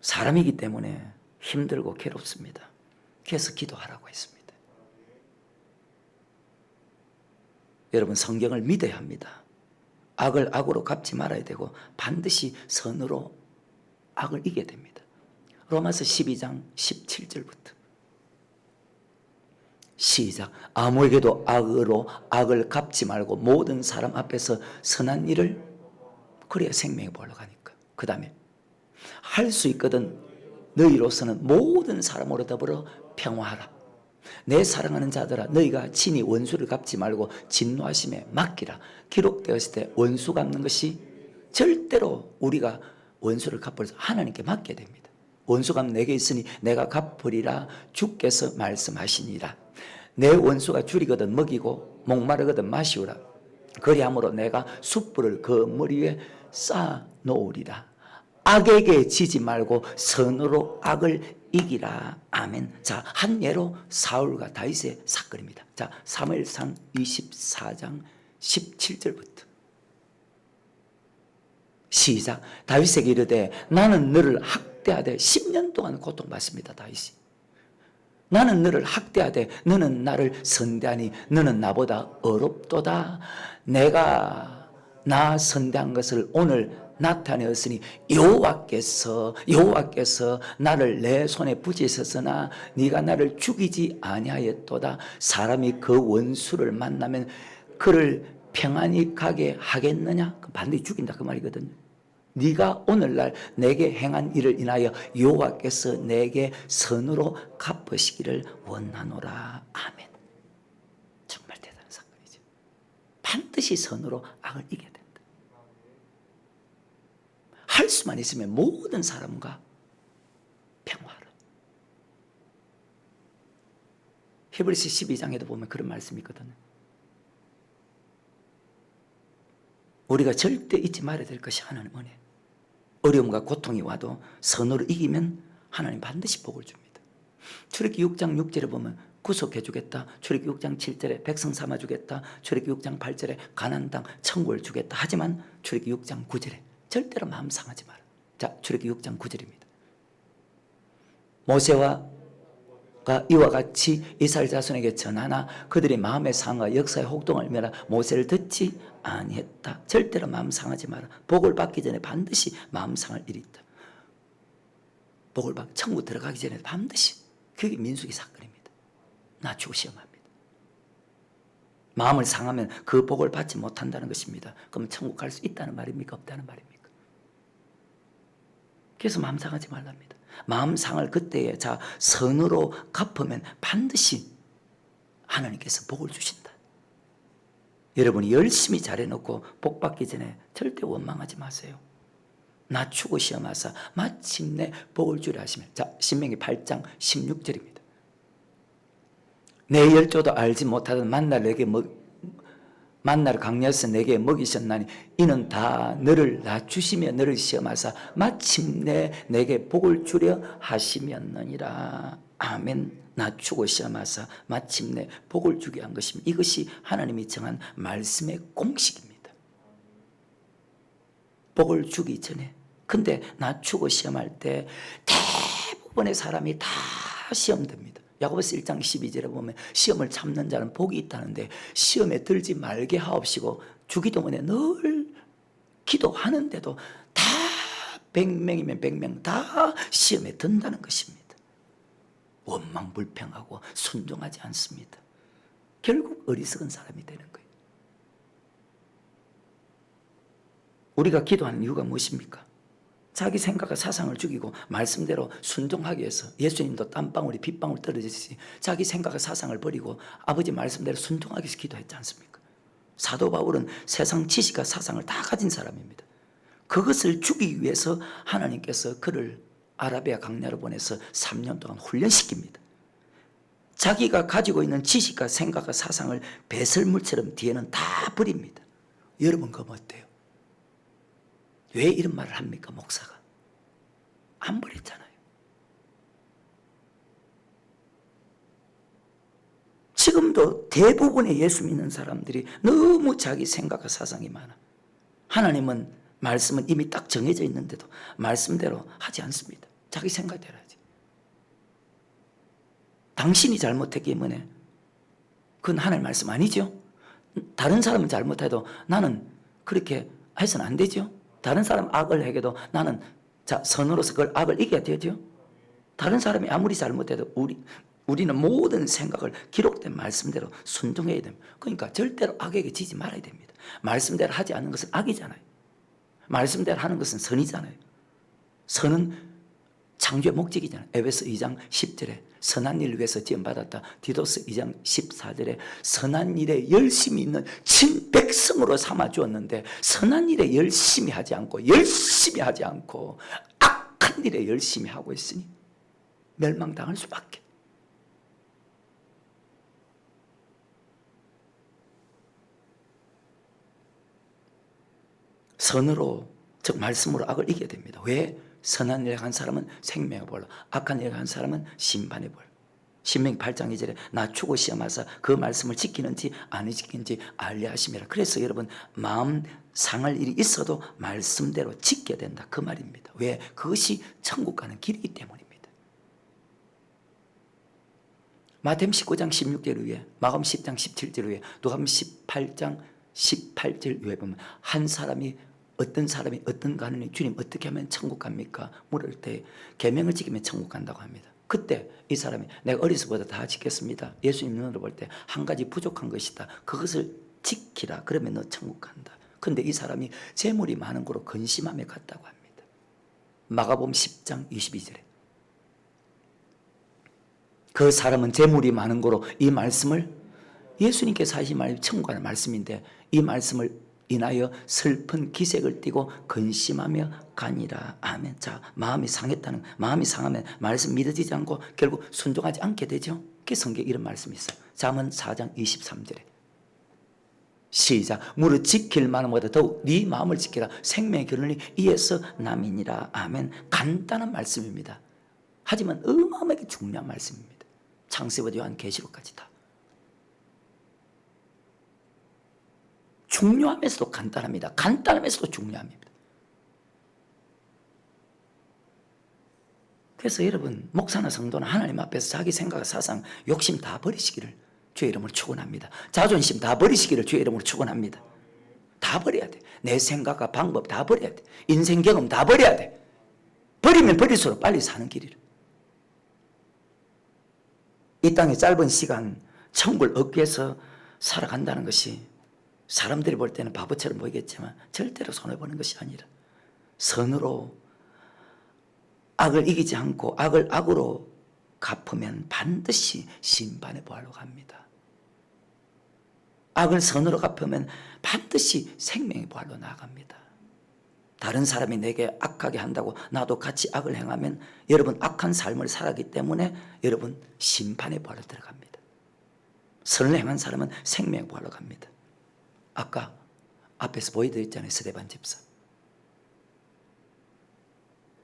사람이기 때문에 힘들고 괴롭습니다. 그래서 기도하라고 했습니다. 여러분 성경을 믿어야 합니다. 악을 악으로 갚지 말아야 되고 반드시 선으로 악을 이겨야 됩니다. 로마서 12장 17절부터 시작. 아무에게도 악으로 악을 갚지 말고 모든 사람 앞에서 선한 일을 그래야 생명이 보러 가니까. 그 다음에 할 수 있거든 너희로서는 모든 사람으로 더불어 평화하라. 내 사랑하는 자들아 너희가 친히 원수를 갚지 말고 진노하심에 맡기라. 기록되었을 때 원수 갚는 것이 절대로 우리가 원수를 갚을 하나님께 맡겨야 됩니다. 원수 갚는 내게 있으니 내가 갚으리라 주께서 말씀하시니라. 내 원수가 줄이거든 먹이고 목마르거든 마시우라. 그리함으로 내가 숯불을 그 머리 위에 쌓아 놓으리라. 악에게 지지 말고 선으로 악을 이기라. 아멘. 자, 한 예로 사울과 다윗의 사건입니다. 자, 사무엘상 24장 17절부터 시작. 다윗에게 이르되 나는 너를 학대하되 10년 동안 고통받습니다. 다윗이 나는 너를 학대하되 너는 나를 선대하니 너는 나보다 어렵도다. 내가 나 선대한 것을 오늘 나타내었으니 여호와께서 나를 내 손에 붙이셨으나 네가 나를 죽이지 아니하였도다. 사람이 그 원수를 만나면 그를 평안히 가게 하겠느냐? 반드시 죽인다 그 말이거든요. 네가 오늘날 내게 행한 일을 인하여 여호와께서 내게 선으로 갚으시기를 원하노라. 아멘. 정말 대단한 사건이죠. 반드시 선으로 악을 이겨야 된다. 할 수만 있으면 모든 사람과 평화를. 히브리서 12장에도 보면 그런 말씀이 있거든요. 우리가 절대 잊지 말아야 될 것이 하나님 은혜. 어려움과 고통이 와도 선으로 이기면 하나님 반드시 복을 줍니다. 출애굽기 6장 6절에 보면 구속해 주겠다. 출애굽기 6장 7절에 백성 삼아 주겠다. 출애굽기 6장 8절에 가나안 땅 천국을 주겠다. 하지만 출애굽기 6장 9절에 절대로 마음 상하지 마라. 자, 출애굽기 6장 9절입니다. 모세와 이와 같이 이스라엘 자손에게 전하나 그들이 마음의 상과 역사의 혹동을 면하 모세를 듣지 아니했다. 절대로 마음 상하지 마라. 복을 받기 전에 반드시 마음 상할 일이 있다. 복을 받 천국 들어가기 전에 반드시 그게 민수기 사건입니다. 낮추고 시험합니다. 마음을 상하면 그 복을 받지 못한다는 것입니다. 그럼 천국 갈 수 있다는 말입니까? 없다는 말입니까? 그래서 마음 상하지 말랍니다. 마음 상을 그때에 선으로 갚으면 반드시 하나님께서 복을 주신다. 여러분이 열심히 잘해놓고 복 받기 전에 절대 원망하지 마세요. 낮추고 시험하사 마침내 복을 주려 하시면. 자, 신명기 8장 16절입니다. 내 열조도 알지 못하던 만나를 강요해서 내게 먹이셨나니 이는 다 너를 낮추시며 너를 시험하사 마침내 내게 복을 주려 하시면느니라. 아멘. 낮추고 시험하사 마침내 복을 주게 한 것입니다. 이것이 하나님이 정한 말씀의 공식입니다. 복을 주기 전에. 근데 낮추고 시험할 때 대부분의 사람이 다 시험됩니다. 야고보서 1장 12절에 보면 시험을 참는 자는 복이 있다는데 시험에 들지 말게 하옵시고 주기도문에 늘 기도하는데도 다 100명이면 100명 다 시험에 든다는 것입니다. 원망불평하고 순종하지 않습니다. 결국 어리석은 사람이 되는 거예요. 우리가 기도하는 이유가 무엇입니까? 자기 생각과 사상을 죽이고 말씀대로 순종하기 위해서 예수님도 땀방울이 빗방울 떨어지듯이 자기 생각과 사상을 버리고 아버지 말씀대로 순종하기 위해서 기도했지 않습니까? 사도 바울은 세상 지식과 사상을 다 가진 사람입니다. 그것을 죽이기 위해서 하나님께서 그를 아라비아 강야로 보내서 3년 동안 훈련시킵니다. 자기가 가지고 있는 지식과 생각과 사상을 배설물처럼 뒤에는 다 버립니다. 여러분 그럼 어때요? 왜 이런 말을 합니까? 목사가 안 버렸잖아요. 지금도 대부분의 예수 믿는 사람들이 너무 자기 생각과 사상이 많아. 하나님은 말씀은 이미 딱 정해져 있는데도 말씀대로 하지 않습니다. 자기 생각대로 하지. 당신이 잘못했기 때문에 그건 하나님 말씀 아니죠. 다른 사람은 잘못해도 나는 그렇게 해서는 안 되죠. 다른 사람 악을 해도 나는 선으로서 그걸 악을 이겨야 되죠. 다른 사람이 아무리 잘못해도 우리는 모든 생각을 기록된 말씀대로 순종해야 됩니다. 그러니까 절대로 악에게 지지 말아야 됩니다. 말씀대로 하지 않는 것은 악이잖아요. 말씀대로 하는 것은 선이잖아요. 선은 창조의 목적이잖아요. 에베소 2장 10절에 선한 일을 위해서 지음받았다. 디도스 2장 14절에 선한 일에 열심히 있는 친백성으로 삼아주었는데 선한 일에 열심히 하지 않고 악한 일에 열심히 하고 있으니 멸망당할 수밖에. 선으로 즉 말씀으로 악을 이겨야 됩니다. 왜? 선한 일을 한 사람은 생명의 벌로, 악한 일을 한 사람은 심판의 벌. 신명기 8장 2절에 낮추고 시험하사 그 말씀을 지키는지 안 지키는지 알려 하심이라. 그래서 여러분 마음 상할 일이 있어도 말씀대로 지켜야 된다 그 말입니다. 왜? 그것이 천국 가는 길이기 때문입니다. 마태복음 19장 16절 위에, 마가복음 10장 17절 위에, 누가복음 18장 18절 위에 보면 한 사람이 어떤 사람이 어떤 가는니 주님 어떻게 하면 천국 갑니까? 물을 때 계명을 지키면 천국 간다고 합니다. 그때 이 사람이 내가 어리서부터 다 지켰습니다. 예수님 눈으로 볼 때 한 가지 부족한 것이다. 그것을 지키라. 그러면 너 천국 간다. 근데 이 사람이 재물이 많은 거로 근심하며 갔다고 합니다. 마가복음 10장 22절에 그 사람은 재물이 많은 거로 이 말씀을 예수님께서 하신 말이 천국 가는 말씀인데 이 말씀을 인하여 슬픈 기색을 띠고 근심하며 가니라. 아멘. 자, 마음이 상하면 말씀 믿어지지 않고 결국 순종하지 않게 되죠. 그 성경에 이런 말씀이 있어요. 잠언 4장 23절에 시작. 무릇 지킬 만함보다 더욱 네 마음을 지키라. 생명의 결론이 이에서 남이니라. 아멘. 간단한 말씀입니다. 하지만 어마어마하게 중요한 말씀입니다. 창세부터 요한계시록까지 다. 중요하면서도 간단합니다. 간단하면서도 중요합니다. 그래서 여러분 목사나 성도는 하나님 앞에서 자기 생각, 사상, 욕심 다 버리시기를 주의 이름으로 축원합니다. 자존심 다 버리시기를 주의 이름으로 축원합니다. 다 버려야 돼. 내 생각과 방법 다 버려야 돼. 인생 경험 다 버려야 돼. 버리면 버릴수록 빨리 사는 길이래. 이 땅의 짧은 시간 천국을 얻기 위해서 살아간다는 것이 사람들이 볼 때는 바보처럼 보이겠지만 절대로 손해보는 것이 아니라 선으로 악을 이기지 않고 악을 악으로 갚으면 반드시 심판의 보활로 갑니다. 악을 선으로 갚으면 반드시 생명의 보활로 나아갑니다. 다른 사람이 내게 악하게 한다고 나도 같이 악을 행하면 여러분 악한 삶을 살았기 때문에 여러분 심판의 보활로 들어갑니다. 선을 행한 사람은 생명의 보활로 갑니다. 아까 앞에서 보여드렸잖아요. 스데반 집사.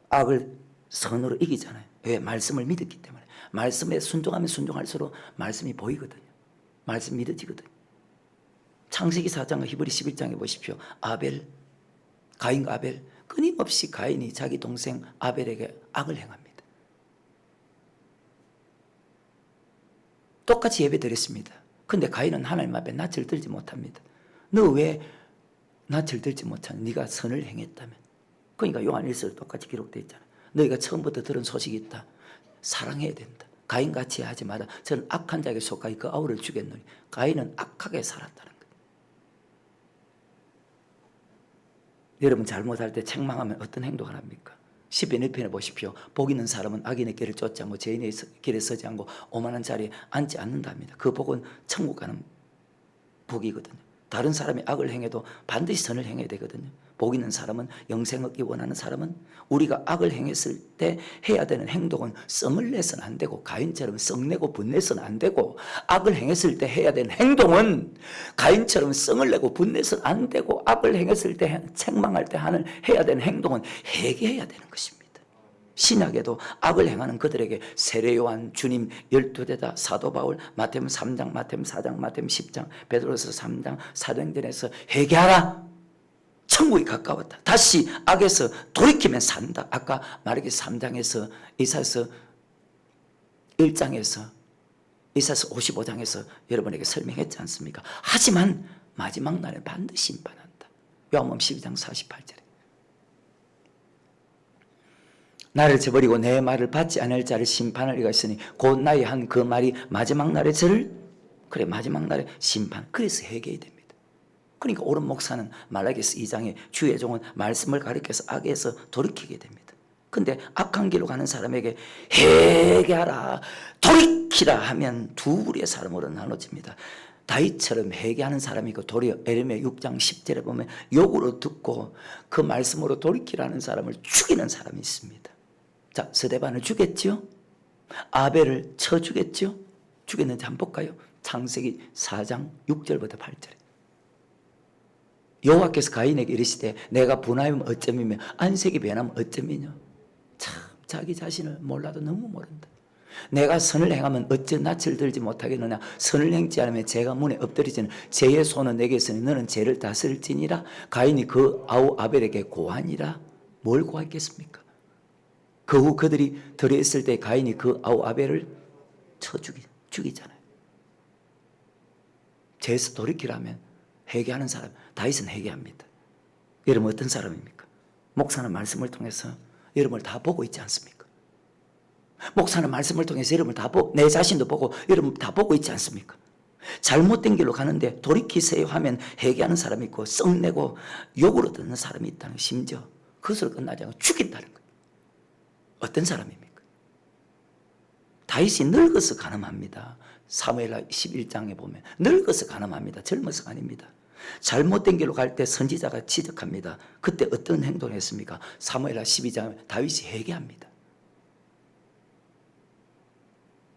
악을 선으로 이기잖아요. 왜? 말씀을 믿었기 때문에. 말씀에 순종하면 순종할수록 말씀이 보이거든요. 말씀 믿어지거든요. 창세기 4장과 히브리 11장에 보십시오. 가인과 아벨. 끊임없이 가인이 자기 동생 아벨에게 악을 행합니다. 똑같이 예배 드렸습니다. 근데 가인은 하나님 앞에 낯을 들지 못합니다. 너 왜 낯을 들지 못하냐? 네가 선을 행했다면. 그러니까 요한 1서에 똑같이 기록되어 있잖아요. 너희가 처음부터 들은 소식이 있다. 사랑해야 된다. 가인같이 하지 마라. 저는 악한 자에게 속하여 그 아우를 죽였노니. 가인은 악하게 살았다는 거예요. 여러분 잘못할 때 책망하면 어떤 행동을 합니까? 시편 1편에 보십시오. 복 있는 사람은 악인의 길을 쫓지 않고 죄인의 길에 서지 않고 오만한 자리에 앉지 않는답니다. 그 복은 천국 가는 복이거든요. 다른 사람이 악을 행해도 반드시 선을 행해야 되거든요. 복 있는 사람은, 영생 얻기 원하는 사람은 우리가 악을 행했을 때 해야 되는 행동은 썽을 내서는 안 되고 가인처럼 썽내고 분내서는 안 되고, 악을 행했을 때 해야 되는 행동은 가인처럼 썽을 내고 분내서는 안 되고, 악을 행했을 때 책망할 때 해야 되는 행동은 회개해야 되는 것입니다. 신약에도 악을 행하는 그들에게 세례 요한, 주님 12대다, 사도 바울, 마태복음 3장, 마태복음 4장, 마태복음 10장, 베드로서 3장, 사도행전에서 회개하라. 천국이 가까웠다. 다시 악에서 돌이키면 산다. 아까 마르기 3장에서, 이사야서 1장에서, 이사야서 55장에서 여러분에게 설명했지 않습니까? 하지만 마지막 날에 반드시 심판한다. 요한복음 12장 48절에 나를 저버리고 내 말을 받지 않을 자를 심판할 이가 있으니 곧 나의 한 그 말이 마지막 날에 저를, 그래 마지막 날에 심판, 그래서 회개해야 됩니다. 그러니까 옳은 목사는 말라기서 2장에 주의 종은 말씀을 가리켜서 악에서 돌이키게 됩니다. 근데 악한 길로 가는 사람에게 회개하라, 돌이키라 하면 두 부류의 사람으로 나눠집니다. 다윗처럼 회개하는 사람이 있고, 도리어 에레미야 6장 10절에 보면 욕으로 듣고 그 말씀으로 돌이키라는 사람을 죽이는 사람이 있습니다. 자, 스데반을 죽였죠? 아벨을 쳐 죽였죠? 죽였는지 한번 볼까요? 창세기 4장 6절부터 8절에 여호와께서 가인에게 이르시되 내가 분하면 어쩌미며 안색이 변하면 어쩌미냐. 참 자기 자신을 몰라도 너무 모른다. 내가 선을 행하면 어찌 낯을 들지 못하겠느냐. 선을 행지 않으면 죄가 문에 엎드리지는 죄의 손은 내게 있으니 너는 죄를 다스릴지니라. 가인이 그 아우 아벨에게 고하니라. 뭘 고했겠습니까? 그 후 그들이 들어있을 때 가인이 그 아우 아벨을 쳐 죽이잖아요. 죄에서 돌이키라면 회개하는 사람, 다윗은 회개합니다. 여러분 어떤 사람입니까? 목사는 말씀을 통해서 여러분을 다 보고 있지 않습니까? 목사는 말씀을 통해서 여러분을 다 보고, 내 자신도 보고 여러분 다 보고 있지 않습니까? 잘못된 길로 가는데 돌이키세요 하면 회개하는 사람이 있고, 썩내고 욕으로 듣는 사람이 있다는, 심지어 그것으로 끝나지 않고 죽인다는 거예요. 어떤 사람입니까? 다윗이 늙어서 가늠합니다. 사무엘하 11장에 보면 늙어서 가늠합니다. 젊어서가 아닙니다. 잘못된 길로 갈 때 선지자가 지적합니다. 그때 어떤 행동을 했습니까? 사무엘하 12장에 다윗이 회개합니다.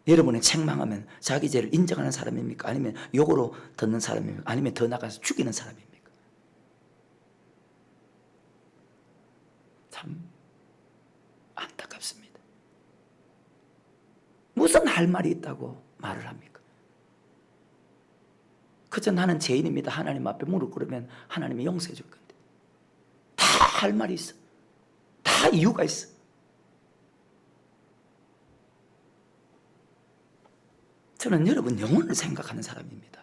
여러분은 책망하면 자기 죄를 인정하는 사람입니까? 아니면 욕으로 듣는 사람입니까? 아니면 더 나가서 죽이는 사람입니까? 참 안타깝습니다. 무슨 할 말이 있다고 말을 합니까? 그저 나는 죄인입니다. 하나님 앞에 무릎 꿇으면 하나님이 용서해 줄 건데. 다 할 말이 있어. 다 이유가 있어. 저는 여러분 영혼을 생각하는 사람입니다.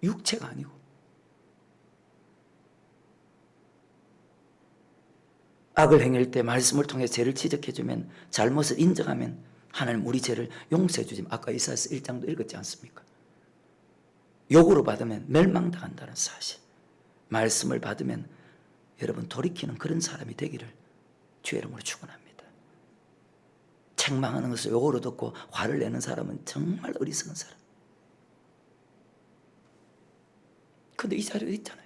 육체가 아니고. 악을 행할 때 말씀을 통해 죄를 지적해주면, 잘못을 인정하면 하나님 우리 죄를 용서해 주지만, 아까 이사야서 1장도 읽었지 않습니까? 욕으로 받으면 멸망당한다는 사실. 말씀을 받으면 여러분 돌이키는 그런 사람이 되기를 주의 이름으로 축원합니다. 책망하는 것을 욕으로 듣고 화를 내는 사람은 정말 어리석은 사람. 근데 이 자리에 있잖아요.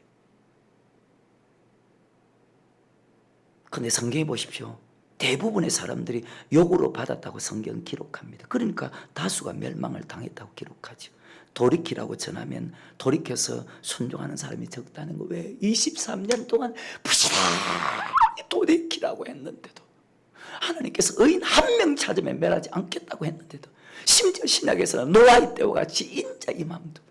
근데 성경에 보십시오. 대부분의 사람들이 욕으로 받았다고 성경은 기록합니다. 그러니까 다수가 멸망을 당했다고 기록하죠. 돌이키라고 전하면 돌이켜서 순종하는 사람이 적다는 거. 왜? 23년 동안 부지런히 돌이키라고 했는데도, 하나님께서 의인 한 명 찾으면 멸하지 않겠다고 했는데도, 심지어 신약에서는 노아의 때와 같이 인자 이맘도.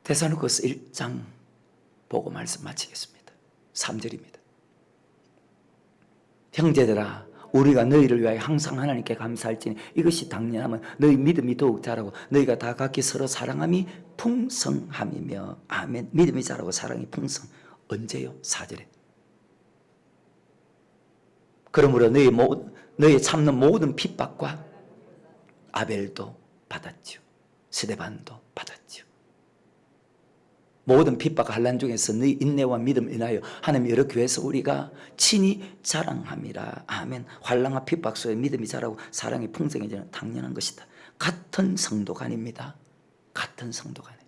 데살로니가서 1장 보고 말씀 마치겠습니다. 3절입니다. 형제들아 우리가 너희를 위하여 항상 하나님께 감사할지니 이것이 당연하면 너희 믿음이 더욱 자라고 너희가 다 각기 서로 사랑함이 풍성함이며. 아멘. 믿음이 자라고 사랑이 풍성. 언제요? 4절에. 그러므로 너희 참는 모든 핍박과 아벨도 받았죠. 스데반도 받았죠. 모든 핍박과 환난 중에서 너희 인내와 믿음을 인하여 하나님 여러 교회에서 우리가 친히 자랑함이라. 아멘. 환난과 핍박 속에 믿음이 자라고 사랑이 풍성해지는 당연한 것이다. 같은 성도 간입니다. 같은 성도 간에.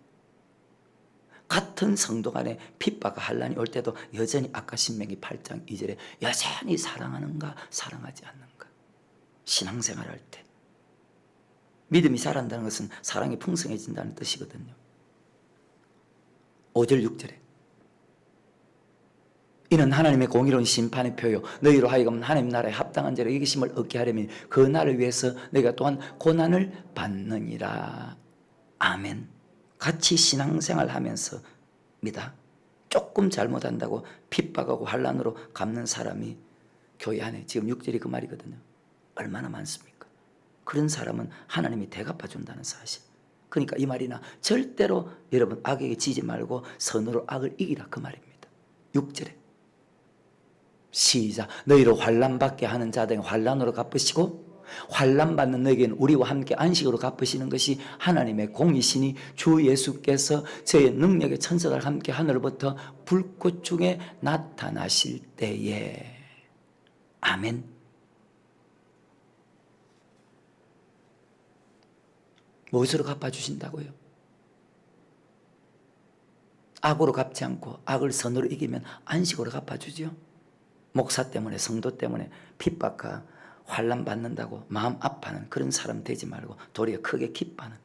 같은 성도 간에 핍박과 환난이 올 때도 여전히 아까 신명기 8장 2절에 여전히 사랑하는가 사랑하지 않는가. 신앙생활할 때 믿음이 자란다는 것은 사랑이 풍성해진다는 뜻이거든요. 5절 6절에 이는 하나님의 공의로운 심판의 표요 너희로 하여금 하나님 나라에 합당한 자로 이기심을 얻게 하려면 그 날을 위해서 너희가 또한 고난을 받느니라. 아멘. 같이 신앙생활 하면서입니다. 조금 잘못한다고 핍박하고 환난으로 갚는 사람이 교회 안에 지금 6절이 그 말이거든요. 얼마나 많습니까? 그런 사람은 하나님이 대갚아 준다는 사실. 그러니까 이 말이나 절대로 여러분 악에게 지지 말고 선으로 악을 이기라 그 말입니다. 6절에 시작. 너희로 환난받게 하는 자들은 환난으로 갚으시고 환난받는 너희에게는 우리와 함께 안식으로 갚으시는 것이 하나님의 공이시니 주 예수께서 저의 능력의 천사들과 함께 하늘로부터 불꽃 중에 나타나실 때에. 아멘. 무엇으로 갚아주신다고요? 악으로 갚지 않고 악을 선으로 이기면 안식으로 갚아주죠. 목사 때문에 성도 때문에 핍박과 환난 받는다고 마음 아파하는 그런 사람 되지 말고 도리어 크게 기뻐하는,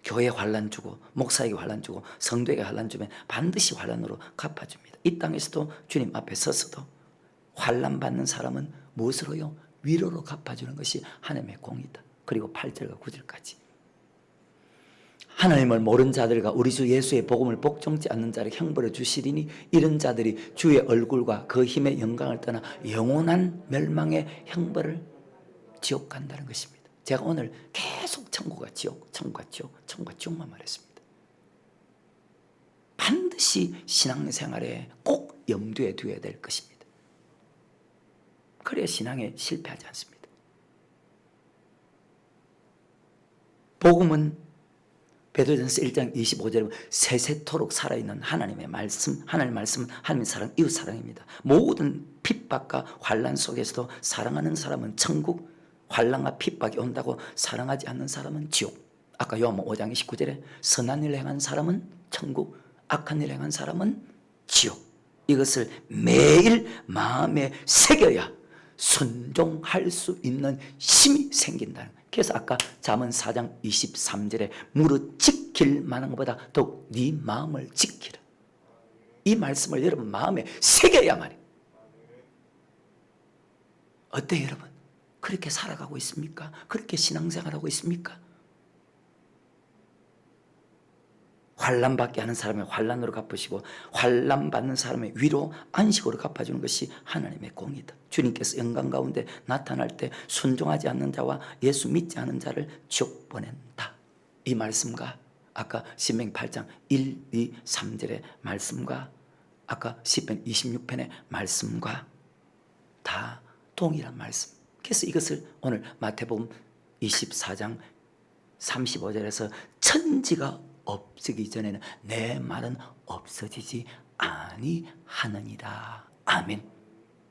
교회에 환난 주고 목사에게 환난 주고 성도에게 환난 주면 반드시 환난으로 갚아줍니다. 이 땅에서도 주님 앞에 서서도 환난 받는 사람은 무엇으로요? 위로로 갚아주는 것이 하나님의 공이다. 그리고 8절과 9절까지 하나님을 모르는 자들과 우리 주 예수의 복음을 복종치 않는 자를 형벌해 주시리니 이런 자들이 주의 얼굴과 그 힘의 영광을 떠나 영원한 멸망의 형벌을 지옥 간다는 것입니다. 제가 오늘 계속 천국과 지옥, 천국과 지옥, 천국과 지옥만 말했습니다. 반드시 신앙생활에 꼭 염두에 두어야 될 것입니다. 그래야 신앙에 실패하지 않습니다. 복음은 베드로전서 1장 25절에 세세토록 살아있는 하나님의 말씀, 하나님의 말씀은 하나님의 사랑, 이웃 사랑입니다. 모든 핍박과 환난 속에서도 사랑하는 사람은 천국, 환난과 핍박이 온다고 사랑하지 않는 사람은 지옥. 아까 요한복음 5장 29절에 선한 일 행한 사람은 천국, 악한 일 행한 사람은 지옥. 이것을 매일 마음에 새겨야 순종할 수 있는 힘이 생긴다는 거예요. 그래서 아까 잠언 4장 23절에 무릇 지킬 만한 것보다 더욱 네 마음을 지키라. 이 말씀을 여러분 마음에 새겨야 말이에요. 어때요 여러분? 그렇게 살아가고 있습니까? 그렇게 신앙생활하고 있습니까? 환난받게 하는 사람의 환난으로 갚으시고 환난받는 사람의 위로 안식으로 갚아주는 것이 하나님의 공이다. 주님께서 영광 가운데 나타날 때 순종하지 않는 자와 예수 믿지 않은 자를 지옥 보낸다. 이 말씀과 아까 신명기 8장 1, 2, 3절의 말씀과 아까 시편 26편의 말씀과 다 동일한 말씀. 그래서 이것을 오늘 마태복음 24장 35절에서 천지가 없어지기 전에는 내 말은 없어지지 아니하느니라. 아멘.